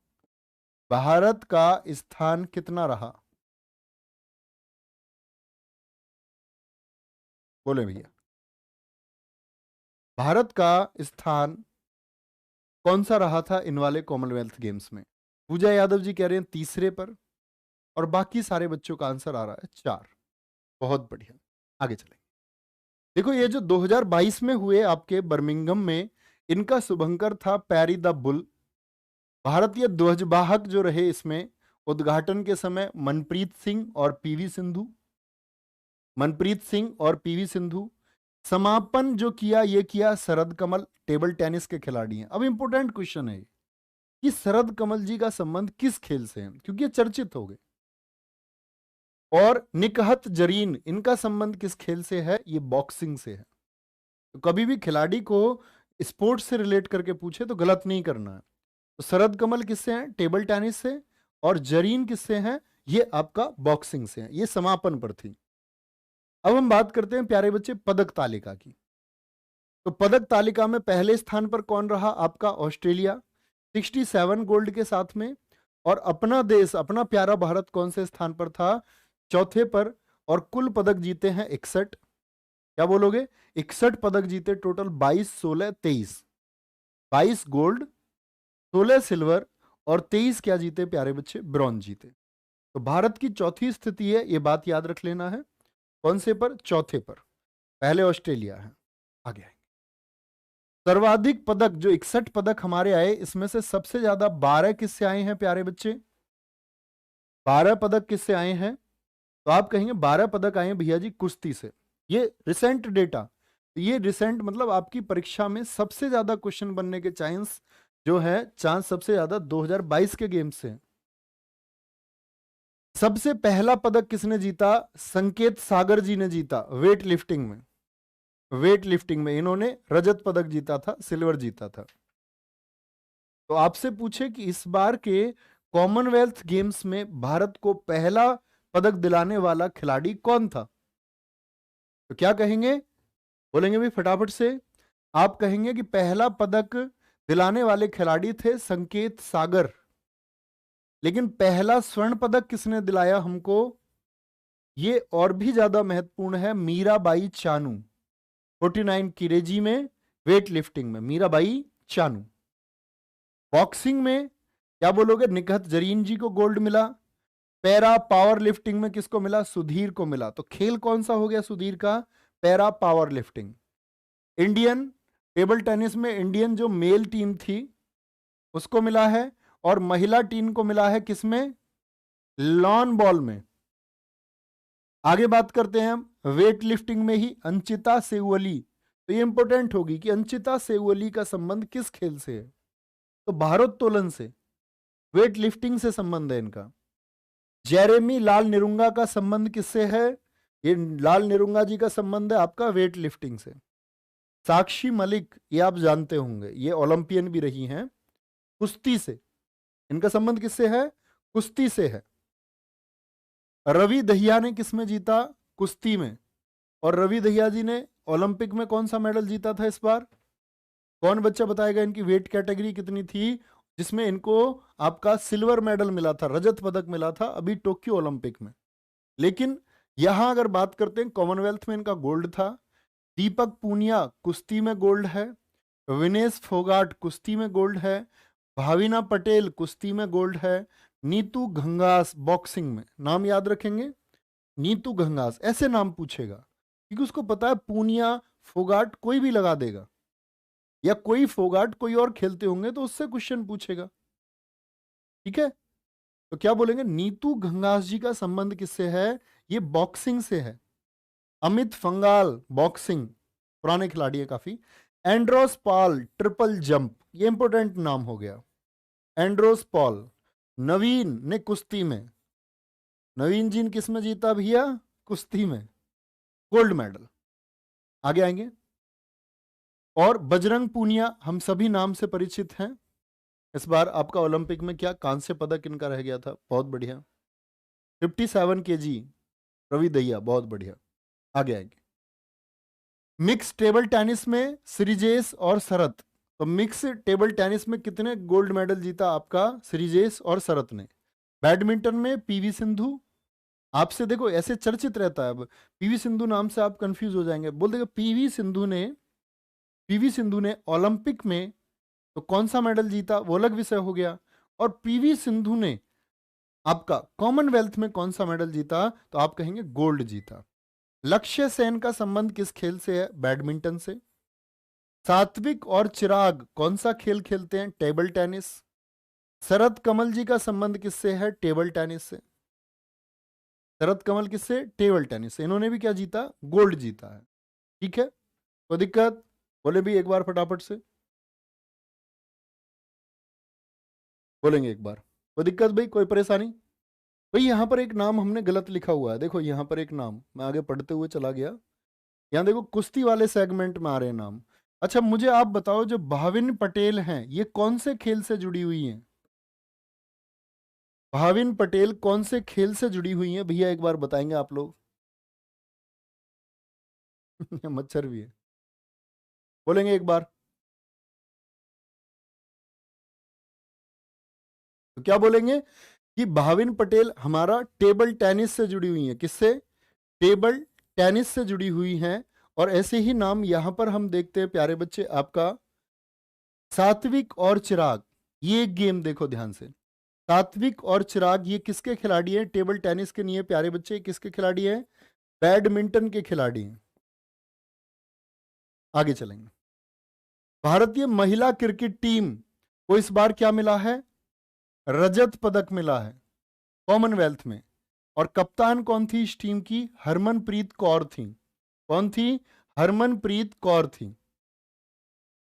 भारत का स्थान कितना रहा? बोले भैया, भारत का स्थान कौन सा रहा था इन वाले कॉमनवेल्थ गेम्स में? पूजा यादव जी कह रहे हैं तीसरे पर, और बाकी सारे बच्चों का आंसर आ रहा है 4। बहुत बढ़िया, आगे चलेंगे। देखो ये जो 2022 में हुए आपके बर्मिंघम में, इनका शुभंकर था पैरी द बुल। भारतीय ध्वजवाहक जो रहे इसमें उद्घाटन के समय मनप्रीत सिंह और पीवी सिंधु। मनप्रीत सिंह और पीवी सिंधु। समापन जो किया ये किया शरद कमल, टेबल टेनिस के खिलाड़ी हैं। अब इंपॉर्टेंट क्वेश्चन है कि शरद कमल जी का संबंध किस खेल से है, क्योंकि ये चर्चित हो गए। और निकहत जरीन, इनका संबंध किस खेल से है? ये बॉक्सिंग से है। तो कभी भी खिलाड़ी को स्पोर्ट्स से रिलेट करके पूछे तो गलत नहीं करना है। तो शरद कमल किससे हैं? टेबल टेनिस से। और जरीन किससे हैं? ये आपका बॉक्सिंग से है। ये समापन पर थी। अब हम बात करते हैं प्यारे बच्चे पदक तालिका की। तो पदक तालिका में पहले स्थान पर कौन रहा? आपका ऑस्ट्रेलिया, 67 गोल्ड के साथ में। और अपना देश, अपना प्यारा भारत कौन से स्थान पर था? चौथे पर। और कुल पदक जीते हैं 61। क्या बोलोगे? 61 पदक जीते टोटल, 22, 16, 23। 22 गोल्ड, 16 सिल्वर और 23 क्या जीते प्यारे बच्चे? ब्रॉन्ज जीते। तो भारत की चौथी स्थिति है, ये बात याद रख लेना है। कौन से पर? चौथे पर। पहले ऑस्ट्रेलिया है। आगे आएंगे। सर्वाधिक पदक जो 61 पदक हमारे आए, इसमें से सबसे ज्यादा 12 किससे आए हैं प्यारे बच्चे? 12 पदक किससे आए हैं? तो आप कहेंगे 12 पदक आए हैं भैया जी कुश्ती से। ये रिसेंट डेटा, ये रिसेंट मतलब आपकी परीक्षा में सबसे ज्यादा क्वेश्चन बनने के चांस जो है, चांस सबसे ज्यादा 2022 के गेम से। सबसे पहला पदक किसने जीता? संकेत सागर जी ने जीता वेट लिफ्टिंग में। वेट लिफ्टिंग में इन्होंने रजत पदक जीता था, सिल्वर जीता था। तो आपसे पूछे कि इस बार के कॉमनवेल्थ गेम्स में भारत को पहला पदक दिलाने वाला खिलाड़ी कौन था? तो क्या कहेंगे? बोलेंगे भी फटाफट से। आप कहेंगे कि पहला पदक दिलाने वाले खिलाड़ी थे संकेत सागर। लेकिन पहला स्वर्ण पदक किसने दिलाया हमको? ये और भी ज्यादा महत्वपूर्ण है, मीराबाई चानू। 49 केजी में वेट लिफ्टिंग में मीराबाई चानू। बॉक्सिंग में क्या बोलोगे? निकहत जरीन जी को गोल्ड मिला। पैरा पावर लिफ्टिंग में किसको मिला? सुधीर को मिला। तो खेल कौन सा हो गया सुधीर का? Para power lifting. Indian table tennis में इंडियन जो मेल टीम थी उसको मिला है, और महिला टीम को मिला है किसमें? लॉन बॉल में। आगे बात करते हैं हम वेट लिफ्टिंग में ही अंचिता सेउअली। तो ये इंपॉर्टेंट होगी कि अंचिता सेउअली का संबंध किस खेल से है? तो भारोत्तोलन से, वेट लिफ्टिंग से संबंध है इनका। जेरेमी लाल निरुंगा का संबंध किससे है? ये लाल निरुंगा जी का संबंध है आपका वेट लिफ्टिंग से। साक्षी मलिक, ये आप जानते होंगे, ये ओलंपियन भी रही हैं कुश्ती से। इनका संबंध किससे है? कुश्ती से है। रवि दहिया ने किसमें जीता? कुश्ती में। और रवि दहिया जी ने ओलंपिक में कौन सा मेडल जीता था इस बार? कौन बच्चा बताएगा इनकी वेट कैटेगरी कितनी थी जिसमें इनको आपका सिल्वर मेडल मिला था, रजत पदक मिला था अभी टोक्यो ओलंपिक में। लेकिन यहां अगर बात करते हैं, कॉमनवेल्थ में इनका गोल्ड था। दीपक पूनिया कुश्ती में गोल्ड है, विनेश फोगाट कुश्ती में गोल्ड है, भाविना पटेल कुश्ती में गोल्ड है, नीतू घंगास बॉक्सिंग में। नाम याद रखेंगे, नीतू घंगास, ऐसे नाम पूछेगा क्योंकि उसको पता है पूनिया फोगाट कोई भी लगा देगा, या कोई फोगाट कोई और खेलते होंगे तो उससे क्वेश्चन पूछेगा। ठीक है, तो क्या बोलेंगे? नीतू घंगास जी का संबंध किससे है? ये बॉक्सिंग से है। अमित फंगाल बॉक्सिंग, पुराने खिलाड़ी है काफी। एंड्रोस पॉल ट्रिपल जंप, ये इंपॉर्टेंट नाम हो गया, एंड्रोस पॉल। नवीन ने कुश्ती में, नवीन जी ने किस में जीता भैया? कुश्ती में, गोल्ड मेडल। आगे आएंगे। और बजरंग पूनिया हम सभी नाम से परिचित हैं। इस बार आपका ओलंपिक में क्या कांस्य पदक इनका रह गया था, बहुत बढ़िया। 57 kg रवि दहिया, बहुत बढ़िया। आगे आएंगे। मिक्स टेबल टेनिस में श्रीजेश और शरत, तो मिक्स टेबल टेनिस में कितने गोल्ड मेडल जीता आपका श्रीजेश और शरत ने? बैडमिंटन में पीवी सिंधु, आपसे देखो ऐसे चर्चित रहता है, अब पीवी सिंधु नाम से आप कंफ्यूज हो जाएंगे, बोल देगा पीवी सिंधु ने ओलंपिक में तो कौन सा मेडल जीता, वो अलग विषय हो गया। और पीवी सिंधु ने आपका कॉमनवेल्थ में कौन सा मेडल जीता, तो आप कहेंगे गोल्ड जीता। लक्ष्य सेन का संबंध किस खेल से है? बैडमिंटन से। सात्विक और चिराग कौन सा खेल खेलते हैं? Table tennis. शरद कमल जी का संबंध किससे है? टेबल टेनिस से। शरद कमल किससे? टेबल टेनिस से। इन्होंने भी क्या जीता? गोल्ड जीता है। ठीक है, कोई दिक्कत? बोले भी एक बार फटाफट से बोलेंगे एक बार। कोई दिक्कत भाई, कोई परेशानी? भाई यहां पर एक नाम हमने गलत लिखा हुआ है, देखो यहां पर एक नाम, मैं आगे पढ़ते हुए चला गया, यहां देखो कुश्ती वाले सेगमेंट में आ रहे हैं नाम। अच्छा मुझे आप बताओ, जो भाविन पटेल हैं ये कौन से खेल से जुड़ी हुई हैं? भाविन पटेल कौन से खेल से जुड़ी हुई हैं भैया, एक बार बताएंगे आप लोग? मच्छर भी है, बोलेंगे एक बार? तो क्या बोलेंगे कि भाविन पटेल हमारा टेबल टेनिस से जुड़ी हुई हैं। किससे? टेबल टेनिस से जुड़ी हुई हैं। और ऐसे ही नाम यहां पर हम देखते हैं प्यारे बच्चे, आपका सात्विक और चिराग। ये गेम देखो ध्यान से, सात्विक और चिराग ये किसके खिलाड़ी हैं? टेबल टेनिस के नहीं प्यारे बच्चे, किसके खिलाड़ी हैं? बैडमिंटन के खिलाड़ी हैं। आगे चलेंगे। भारतीय महिला क्रिकेट टीम को इस बार क्या मिला है? रजत पदक मिला है कॉमनवेल्थ में। और कप्तान कौन थी इस टीम की? हरमनप्रीत कौर थी। कौन थी? हरमनप्रीत कौर थी।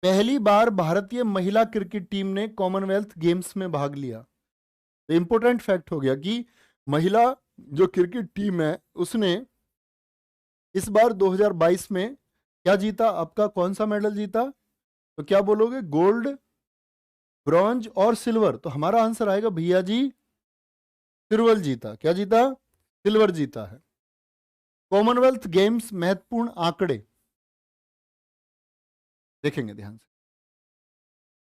पहली बार भारतीय महिला क्रिकेट टीम ने कॉमनवेल्थ गेम्स में भाग लिया। तो इंपॉर्टेंट फैक्ट हो गया कि महिला जो क्रिकेट टीम है उसने इस बार 2022 में क्या जीता? आपका कौन सा मेडल जीता? तो क्या बोलोगे? गोल्ड, ब्रॉन्ज और सिल्वर। तो हमारा आंसर आएगा भैया जी सिल्वर जीता। क्या जीता? सिल्वर जीता है। कॉमनवेल्थ गेम्स महत्वपूर्ण आंकड़े देखेंगे ध्यान से।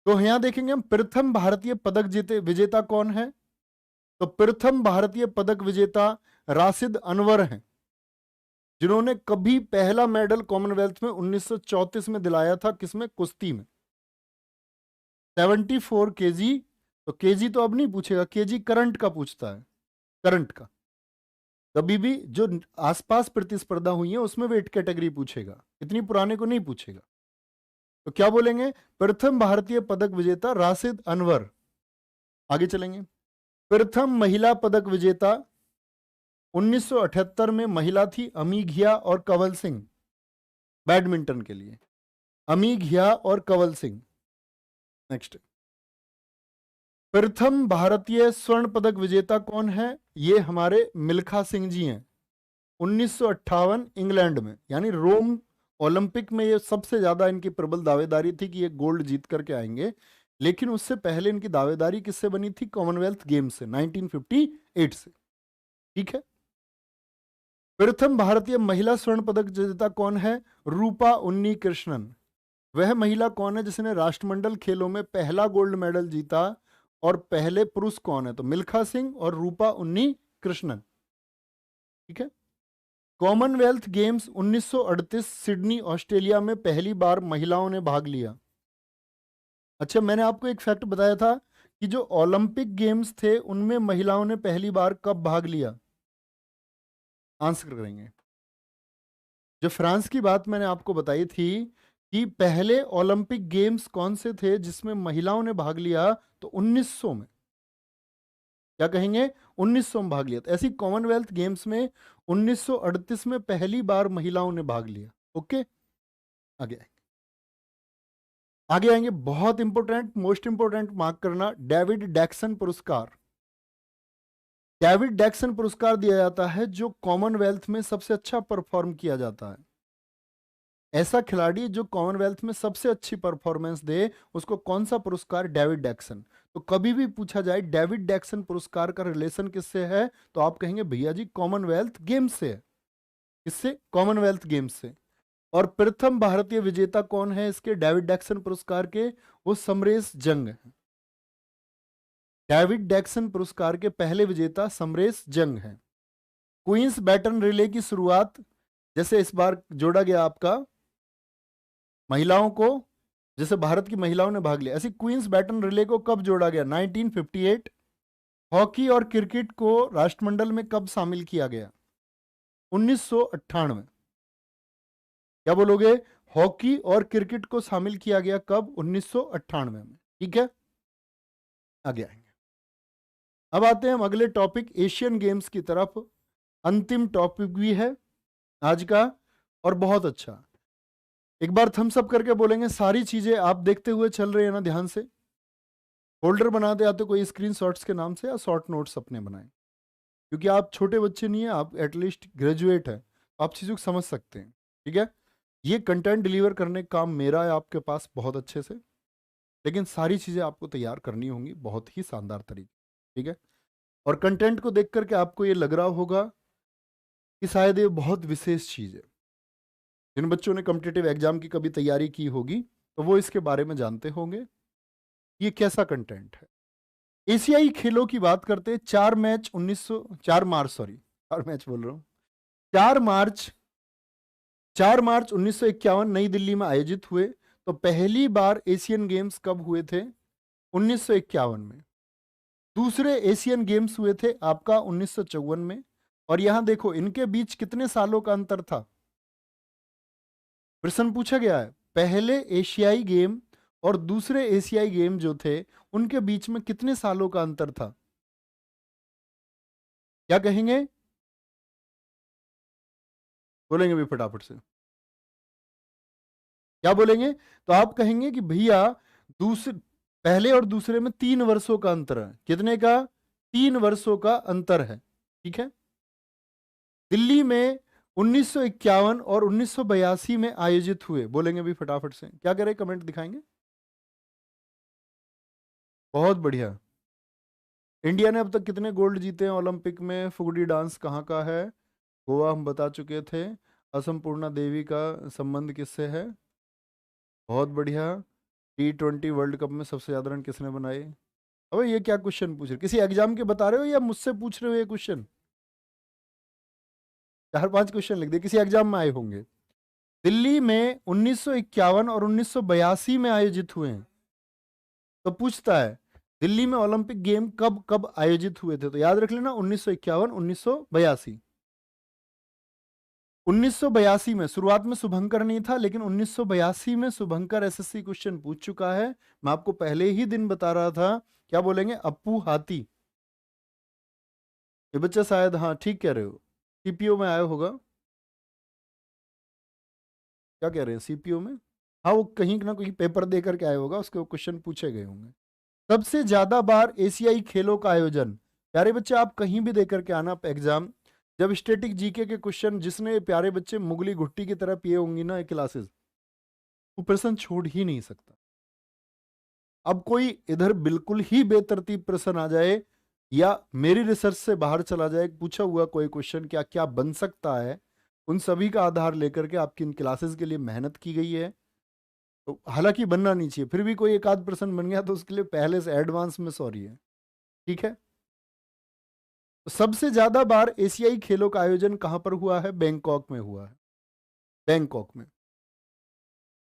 तो यहां देखेंगे हम प्रथम भारतीय पदक जीते विजेता कौन है? तो प्रथम भारतीय पदक विजेता राशिद अनवर हैं, जिन्होंने कभी पहला मेडल कॉमनवेल्थ में 1934 में दिलाया था। किसमें? कुश्ती में। 74 kg, तो केजी तो अब नहीं पूछेगा, केजी करंट का पूछता है, करंट का। कभी भी जो आसपास प्रतिस्पर्धा हुई है उसमें वेट कैटेगरी पूछेगा, इतनी पुराने को नहीं पूछेगा। तो क्या बोलेंगे? प्रथम भारतीय पदक विजेता राशिद अनवर। आगे चलेंगे। प्रथम महिला पदक विजेता 1978 में महिला थी अमी घिया और कंवल सिंह, बैडमिंटन के लिए अमी घिया और कंवल सिंह। नेक्स्ट, प्रथम भारतीय स्वर्ण पदक विजेता कौन है? ये हमारे मिल्खा सिंह जी हैं, 1958 इंग्लैंड में, यानी रोम ओलंपिक में ये सबसे ज्यादा इनकी प्रबल दावेदारी थी कि ये गोल्ड जीत करके आएंगे, लेकिन उससे पहले इनकी दावेदारी किससे बनी थी? कॉमनवेल्थ गेम्स से, 1958 से। ठीक है। प्रथम भारतीय महिला स्वर्ण पदक विजेता कौन है? रूपा उन्नी कृष्णन। वह महिला कौन है जिसने राष्ट्रमंडल खेलों में पहला गोल्ड मेडल जीता? और पहले पुरुष कौन है? तो मिल्खा सिंह और रूपा उन्नी कृष्णन। ठीक है। कॉमनवेल्थ गेम्स 1938 सिडनी ऑस्ट्रेलिया में पहली बार महिलाओं ने भाग लिया। अच्छा, मैंने आपको एक फैक्ट बताया था कि जो ओलंपिक गेम्स थे उनमें महिलाओं ने पहली बार कब भाग लिया? आंसर करेंगे। जो फ्रांस की बात मैंने आपको बताई थी कि पहले ओलंपिक गेम्स कौन से थे जिसमें महिलाओं ने भाग लिया, तो 1900 में। क्या कहेंगे? 1900 में भाग लिया। तो ऐसी कॉमनवेल्थ गेम्स में 1938 में पहली बार महिलाओं ने भाग लिया। ओके, आगे आएंगे। आगे आएंगे, बहुत इंपॉर्टेंट, मोस्ट इंपॉर्टेंट, मार्क करना, डेविड डैक्सन पुरस्कार। डेविड डैक्सन पुरस्कार दिया जाता है जो कॉमनवेल्थ में सबसे अच्छा परफॉर्म किया जाता है। ऐसा खिलाड़ी जो कॉमनवेल्थ में सबसे अच्छी परफॉर्मेंस दे, उसको कौन सा पुरस्कार? डेविड डैक्सन। तो कभी भी पूछा जाए डेविड डैक्सन पुरस्कार का रिलेशन किससे है, तो आप कहेंगे भैया जी कॉमनवेल्थ गेम्स से है। किससे? कॉमनवेल्थ गेम्स से। और प्रथम भारतीय विजेता कौन है इसके, डेविड डैक्सन पुरस्कार के? वो समरेश जंग है। डेविड डैक्सन पुरस्कार के पहले विजेता समरेश जंग हैं। क्वींस बैटन रिले की शुरुआत, जैसे इस बार जोड़ा गया आपका महिलाओं को, जैसे भारत की महिलाओं ने भाग लिया, ऐसी क्वींस बैटन रिले को कब जोड़ा गया? 1958। हॉकी और क्रिकेट को राष्ट्रमंडल में कब शामिल किया गया? 1998। क्या बोलोगे? हॉकी और क्रिकेट को शामिल किया गया कब? 1998 में। ठीक है, आगे आएंगे। अब आते हैं हम अगले टॉपिक, एशियन गेम्स की तरफ। अंतिम टॉपिक भी है आज का, और बहुत अच्छा। एक बार थम्स अप करके बोलेंगे सारी चीजें आप देखते हुए चल रहे हैं ना ध्यान से। फोल्डर बनाते आते कोई स्क्रीनशॉट्स के नाम से, या शॉर्ट नोट्स अपने बनाएं, क्योंकि आप छोटे बच्चे नहीं है, आप एटलीस्ट ग्रेजुएट है, आप चीज़ों को समझ सकते हैं। ठीक है, ये कंटेंट डिलीवर करने का काम मेरा है आपके पास बहुत अच्छे से, लेकिन सारी चीज़ें आपको तैयार करनी होंगी बहुत ही शानदार तरीके। ठीक है, और कंटेंट को देख करके आपको ये लग रहा होगा कि शायद ये बहुत विशेष चीज़ है। जिन बच्चों ने कॉम्पिटिटिव एग्जाम की कभी तैयारी की होगी तो वो इसके बारे में जानते होंगे ये कैसा कंटेंट है। एशियाई खेलों की बात करते हैं। 4 मार्च, सॉरी 4 मैच बोल रहा हूँ, 4 मार्च 1951 नई दिल्ली में आयोजित हुए। तो पहली बार एशियन गेम्स कब हुए थे? 1951 में। दूसरे एशियन गेम्स हुए थे आपका 1954 में। और यहां देखो इनके बीच कितने सालों का अंतर था, प्रश्न पूछा गया है। पहले एशियाई गेम और दूसरे एशियाई गेम जो थे उनके बीच में कितने सालों का अंतर था? क्या कहेंगे? बोलेंगे भी फटाफट से, क्या बोलेंगे? तो आप कहेंगे कि भैया दूसरे, पहले और दूसरे में 3 वर्षों का अंतर है। कितने का? 3 वर्षों का अंतर है। ठीक है, दिल्ली में 1951 और 1982 में आयोजित हुए। बोलेंगे भी फटाफट से, क्या करें, कमेंट दिखाएंगे। बहुत बढ़िया। इंडिया ने अब तक कितने गोल्ड जीते हैं ओलंपिक में? फुगड़ी डांस कहाँ का है? गोवा हम बता चुके थे। असम पूर्णा देवी का संबंध किससे है? बहुत बढ़िया। T20 वर्ल्ड कप में सबसे ज्यादा रन किसने बनाए? अबे ये क्या क्वेश्चन पूछ रहे, किसी एग्जाम के बता रहे हो या मुझसे पूछ रहे हो ये क्वेश्चन? 4-5 क्वेश्चन लिख दे, किसी एग्जाम में आए होंगे। दिल्ली में 1951 और 1982 में आयोजित हुए हैं। तो पूछता है दिल्ली में ओलंपिक गेम कब कब आयोजित हुए थे, तो याद रख लेना 1951 1982। 1982 में शुरुआत में शुभंकर नहीं था, लेकिन 1982 में शुभंकर एसएससी क्वेश्चन पूछ चुका है। मैं आपको पहले ही दिन बता रहा था। क्या बोलेंगे? अप्पू हाथी। ये बच्चा शायद, हाँ ठीक कह रहे हो, सीपीओ में आया होगा। क्या कह रहे हैं, सीपीओ में? हाँ, वो कहीं ना कहीं पेपर दे करके आया होगा, उसके क्वेश्चन पूछे गए होंगे। सबसे ज्यादा बार एशियाई खेलों का आयोजन, प्यारे बच्चे आप कहीं भी दे करके आना एग्जाम, जब स्टैटिक जीके के क्वेश्चन, जिसने प्यारे बच्चे मुगली घुट्टी की तरह पिए होंगी ना क्लासेस, वो प्रश्न छोड़ ही नहीं सकता। अब कोई इधर बिल्कुल ही बेतरतीब प्रश्न आ जाए या मेरी रिसर्च से बाहर चला जाए, पूछा हुआ कोई क्वेश्चन क्या क्या बन सकता है, उन सभी का आधार लेकर के आपकी इन क्लासेस के लिए मेहनत की गई है। तो हालांकि बनना नहीं चाहिए, फिर भी कोई एक आध प्रश्न बन गया तो उसके लिए पहले से एडवांस में सॉरी है। ठीक है। तो सबसे ज्यादा बार एशियाई खेलों का आयोजन कहां पर हुआ है? बैंकॉक में हुआ है। बैंकॉक में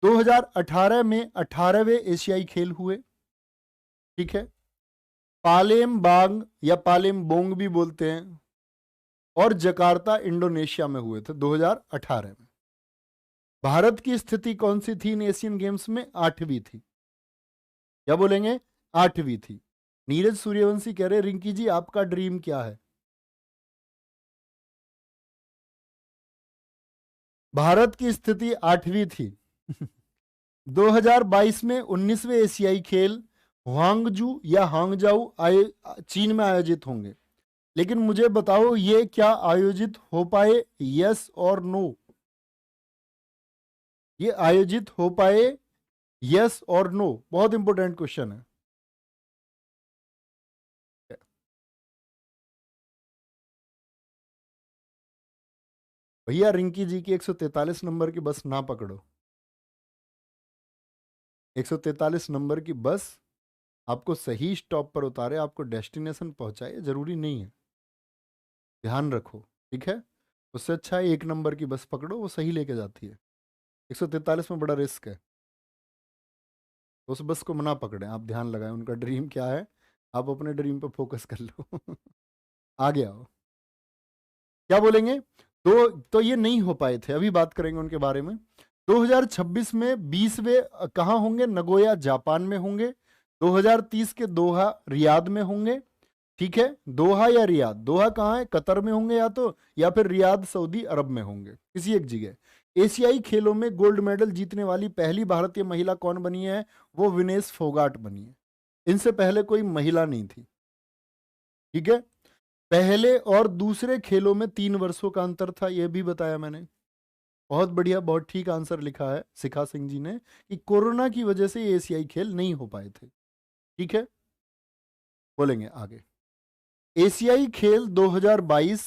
2018 में 18वें एशियाई खेल हुए। ठीक है। पालेमबांग या पालेमबोंग भी बोलते हैं, और जकार्ता इंडोनेशिया में हुए थे 2018 में। भारत की स्थिति कौन सी थी इन एशियन गेम्स में? 8वीं थी। क्या बोलेंगे? 8वीं थी। नीरज सूर्यवंशी कह रहे रिंकी जी आपका ड्रीम क्या है? भारत की स्थिति 8वीं थी। 2022 में 19वें एशियाई खेल हुआंगजू या हांगजाऊ चीन में आयोजित होंगे। लेकिन मुझे बताओ ये क्या आयोजित हो पाए? यस और नो? ये आयोजित हो पाए? यस और नो? बहुत इंपॉर्टेंट क्वेश्चन है। भैया रिंकी जी की 143 नंबर की बस ना पकड़ो। 143 नंबर की बस आपको सही स्टॉप पर उतारे, आपको डेस्टिनेशन पहुंचाए, जरूरी नहीं है। ध्यान रखो। ठीक है। उससे अच्छा है 1 नंबर की बस पकड़ो, वो सही लेके जाती है। 143 में बड़ा रिस्क है। उस बस को मना पकड़े, आप ध्यान लगाएं उनका ड्रीम क्या है, आप अपने ड्रीम पर फोकस कर लो। आगे आओ। क्या बोलेंगे? तो ये नहीं हो पाए थे, अभी बात करेंगे उनके बारे में। 2026 में 20वें कहाँ होंगे? नगोया जापान में होंगे। 2030 के दोहा रियाद में होंगे। ठीक है। दोहा या रियाद? दोहा कहाँ है? कतर में होंगे या तो, या फिर रियाद सऊदी अरब में होंगे, किसी एक जगह। एशियाई खेलों में गोल्ड मेडल जीतने वाली पहली भारतीय महिला कौन बनी है? वो विनेश फोगाट बनी है। इनसे पहले कोई महिला नहीं थी। ठीक है। पहले और दूसरे खेलों में 3 वर्षों का अंतर था, यह भी बताया मैंने। बहुत बढ़िया, बहुत ठीक आंसर लिखा है शिखा सिंह जी ने कि कोरोना की वजह से ये एशियाई खेल नहीं हो पाए थे। ठीक है। बोलेंगे आगे। एशियाई खेल 2022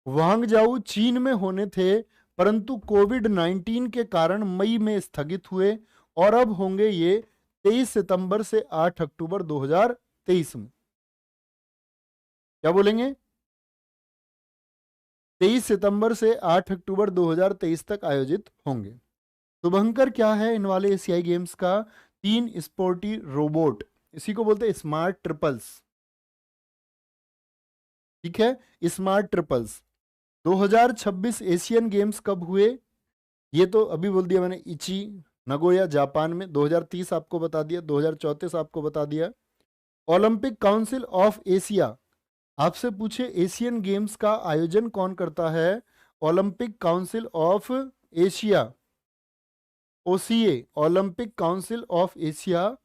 वांगजाऊ चीन में होने थे, परंतु कोविड-19 के कारण मई में स्थगित हुए, और अब होंगे ये 23 सितंबर से 8 अक्टूबर 2023 में। क्या बोलेंगे? 23 सितंबर से 8 अक्टूबर 2023 तक आयोजित होंगे। शुभंकर क्या है इन वाले एशियाई गेम्स का? 3 स्पोर्टी रोबोट, इसी को बोलते हैं स्मार्ट ट्रिपल्स। ठीक है। Smart triples. 2026 एशियन गेम्स कब हुए? ये तो अभी बोल दिया मैंने, इची नगोया जापान में। 2030 आपको बता दिया, 2034 आपको बता दिया। ओलंपिक काउंसिल ऑफ एशिया, आपसे पूछे एशियन गेम्स का आयोजन कौन करता है? Olympic council of Asia, OCA, Olympic council of Asia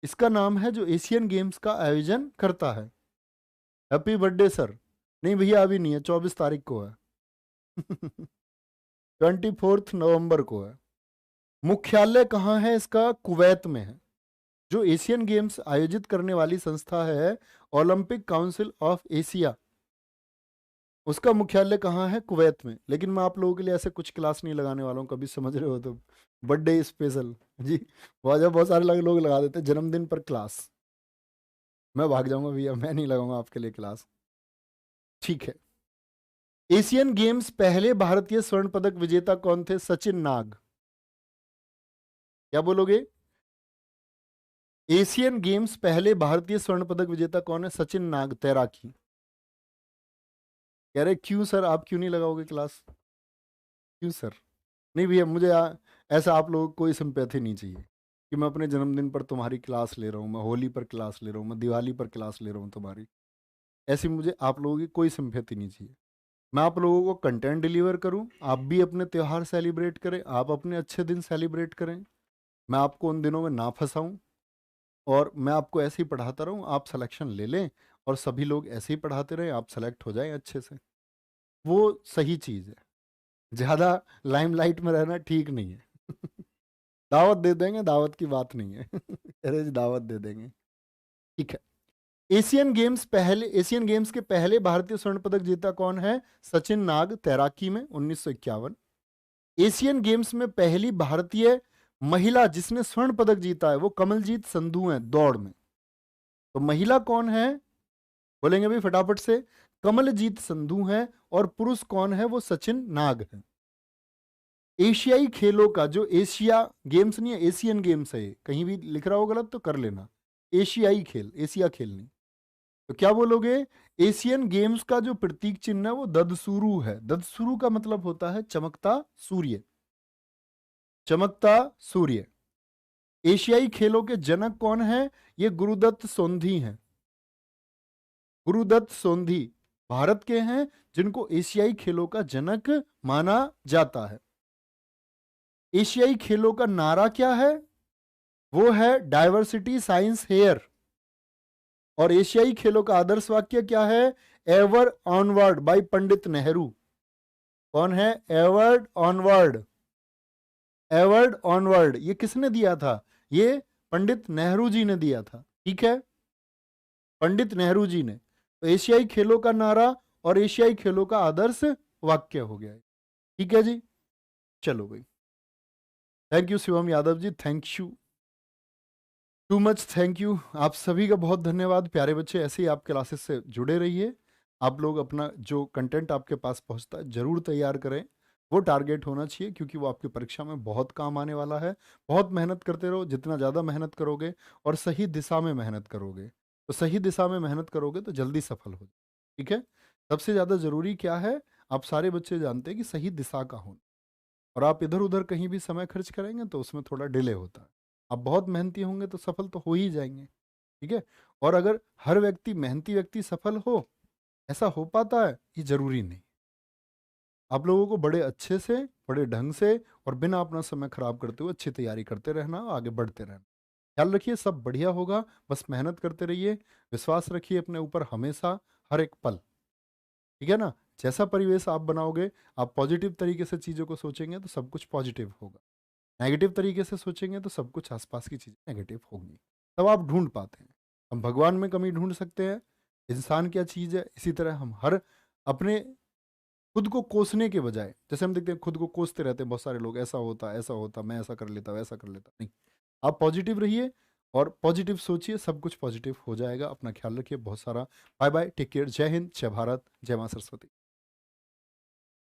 इसका नाम है, जो एशियन गेम्स का आयोजन करता है। Happy birthday sir. नहीं भैया अभी नहीं है, 24 तारीख को है। 24 नवंबर को है। मुख्यालय कहाँ है इसका? कुवैत में है। जो एशियन गेम्स आयोजित करने वाली संस्था है ओलंपिक काउंसिल ऑफ एशिया, उसका मुख्यालय कहाँ है? कुवैत में। लेकिन मैं आप लोगों के लिए ऐसे कुछ क्लास नहीं लगाने वाला हूँ, कभी समझ रहे हो तो। बर्थडे स्पेशल जी, बहुत सारे लोग लगा देते हैं जन्मदिन पर क्लास। मैं भाग जाऊंगा भैया, मैं नहीं लगाऊंगा आपके लिए क्लास। ठीक है। एशियन गेम्स पहले भारतीय स्वर्ण पदक विजेता कौन थे? सचिन नाग। क्या बोलोगे? एशियन गेम्स पहले भारतीय स्वर्ण पदक विजेता कौन है? सचिन नाग, तैराकी। कह रहे क्यों सर, आप क्यों नहीं लगाओगे क्लास? क्यों सर? नहीं भैया मुझे ऐसा आप लोगों को कोई सिंपैथी नहीं चाहिए कि मैं अपने जन्मदिन पर तुम्हारी क्लास ले रहा हूँ, मैं होली पर क्लास ले रहा हूँ, मैं दिवाली पर क्लास ले रहा हूँ तुम्हारी। ऐसी मुझे आप लोगों की कोई सिंपैथी नहीं चाहिए। मैं आप लोगों को कंटेंट डिलीवर करूँ, आप भी अपने त्यौहार सेलिब्रेट करें, आप अपने अच्छे दिन सेलिब्रेट करें, मैं आपको उन दिनों में ना फंसाऊँ, और मैं आपको ऐसे ही पढ़ाता रहूँ, आप सिलेक्शन ले लें, और सभी लोग ऐसे ही पढ़ाते रहें, आप सेलेक्ट हो जाएं अच्छे से। वो सही चीज है। ज्यादा लाइमलाइट में रहना ठीक नहीं है। दावत दे देंगे, दावत की बात नहीं है। अरे जी, दावत दे देंगे, ठीक है। एशियन गेम्स के पहले भारतीय स्वर्ण पदक जीता कौन है? सचिन नाग, तैराकी में 1951। एशियन गेम्स में पहली भारतीय महिला जिसने स्वर्ण पदक जीता है वो कमलजीत संधू हैं, दौड़ में। तो महिला कौन है बोलेंगे भाई फटाफट से? कमलजीत संधू हैं। और पुरुष कौन है? वो सचिन नाग है। एशियाई खेलों का जो एशिया गेम्स नहीं है, एशियन गेम्स है, कहीं भी लिख रहा हो गलत तो कर लेना। एशियाई खेल, एशिया खेल नहीं। तो क्या बोलोगे? एशियन गेम्स का जो प्रतीक चिन्ह है वो ददसुरु है। ददसुरु का मतलब होता है चमकता सूर्य, चमकता सूर्य। एशियाई खेलों के जनक कौन है? ये गुरुदत्त सोंधी हैं। गुरुदत्त सोंधी भारत के हैं जिनको एशियाई खेलों का जनक माना जाता है। एशियाई खेलों का नारा क्या है? वो है डाइवर्सिटी साइंस हेयर। और एशियाई खेलों का आदर्श वाक्य क्या है? Ever onward bye Pandit Nehru. कौन है? Edward onward, Edward onward. ये किसने दिया था? ये पंडित नेहरू जी ने दिया था, ठीक है, पंडित नेहरू जी ने। तो एशियाई खेलों का नारा और एशियाई खेलों का आदर्श वाक्य हो गया है, ठीक है जी। चलो भाई, thank you Shivam Yadav ji, thank you too much, thank you. आप सभी का बहुत धन्यवाद प्यारे बच्चे। ऐसे ही आप क्लासेस से जुड़े रहिए। आप लोग अपना जो कंटेंट आपके पास पहुंचता है जरूर तैयार करें। वो टारगेट होना चाहिए क्योंकि वो आपकी परीक्षा में बहुत काम आने वाला है। बहुत मेहनत करते रहो, जितना ज़्यादा मेहनत करोगे और सही दिशा में मेहनत करोगे, तो सही दिशा में मेहनत करोगे तो जल्दी सफल हो, ठीक है। सबसे ज़्यादा ज़रूरी क्या है? आप सारे बच्चे जानते हैं कि सही दिशा का होना। और आप इधर उधर कहीं भी समय खर्च करेंगे तो उसमें थोड़ा डिले होता है। आप बहुत मेहनती होंगे तो सफल तो हो ही जाएंगे, ठीक है। और अगर हर व्यक्ति मेहनती व्यक्ति सफल हो, ऐसा हो पाता है? ये जरूरी नहीं। आप लोगों को बड़े अच्छे से, बड़े ढंग से और बिना अपना समय खराब करते हुए अच्छी तैयारी करते रहना, आगे बढ़ते रहना। ख्याल रखिए, सब बढ़िया होगा। बस मेहनत करते रहिए, विश्वास रखिए अपने ऊपर हमेशा, हर एक पल, ठीक है ना। जैसा परिवेश आप बनाओगे, आप पॉजिटिव तरीके से चीज़ों को सोचेंगे तो सब कुछ पॉजिटिव होगा। नेगेटिव तरीके से सोचेंगे तो सब कुछ आसपास की चीज़ें नेगेटिव होंगी। तब आप ढूंढ पाते हैं। हम भगवान में कमी ढूंढ सकते हैं, इंसान क्या चीज़ है। इसी तरह हम हर अपने खुद को कोसने के बजाय, जैसे हम देखते हैं खुद को कोसते रहते हैं बहुत सारे लोग, ऐसा होता ऐसा होता, मैं ऐसा कर लेता वैसा कर लेता, नहीं। आप पॉजिटिव रहिए और पॉजिटिव सोचिए, सब कुछ पॉजिटिव हो जाएगा। अपना ख्याल रखिए, बहुत सारा। बाय बाय, टेक केयर, जय हिंद, जय भारत, जय मां सरस्वती।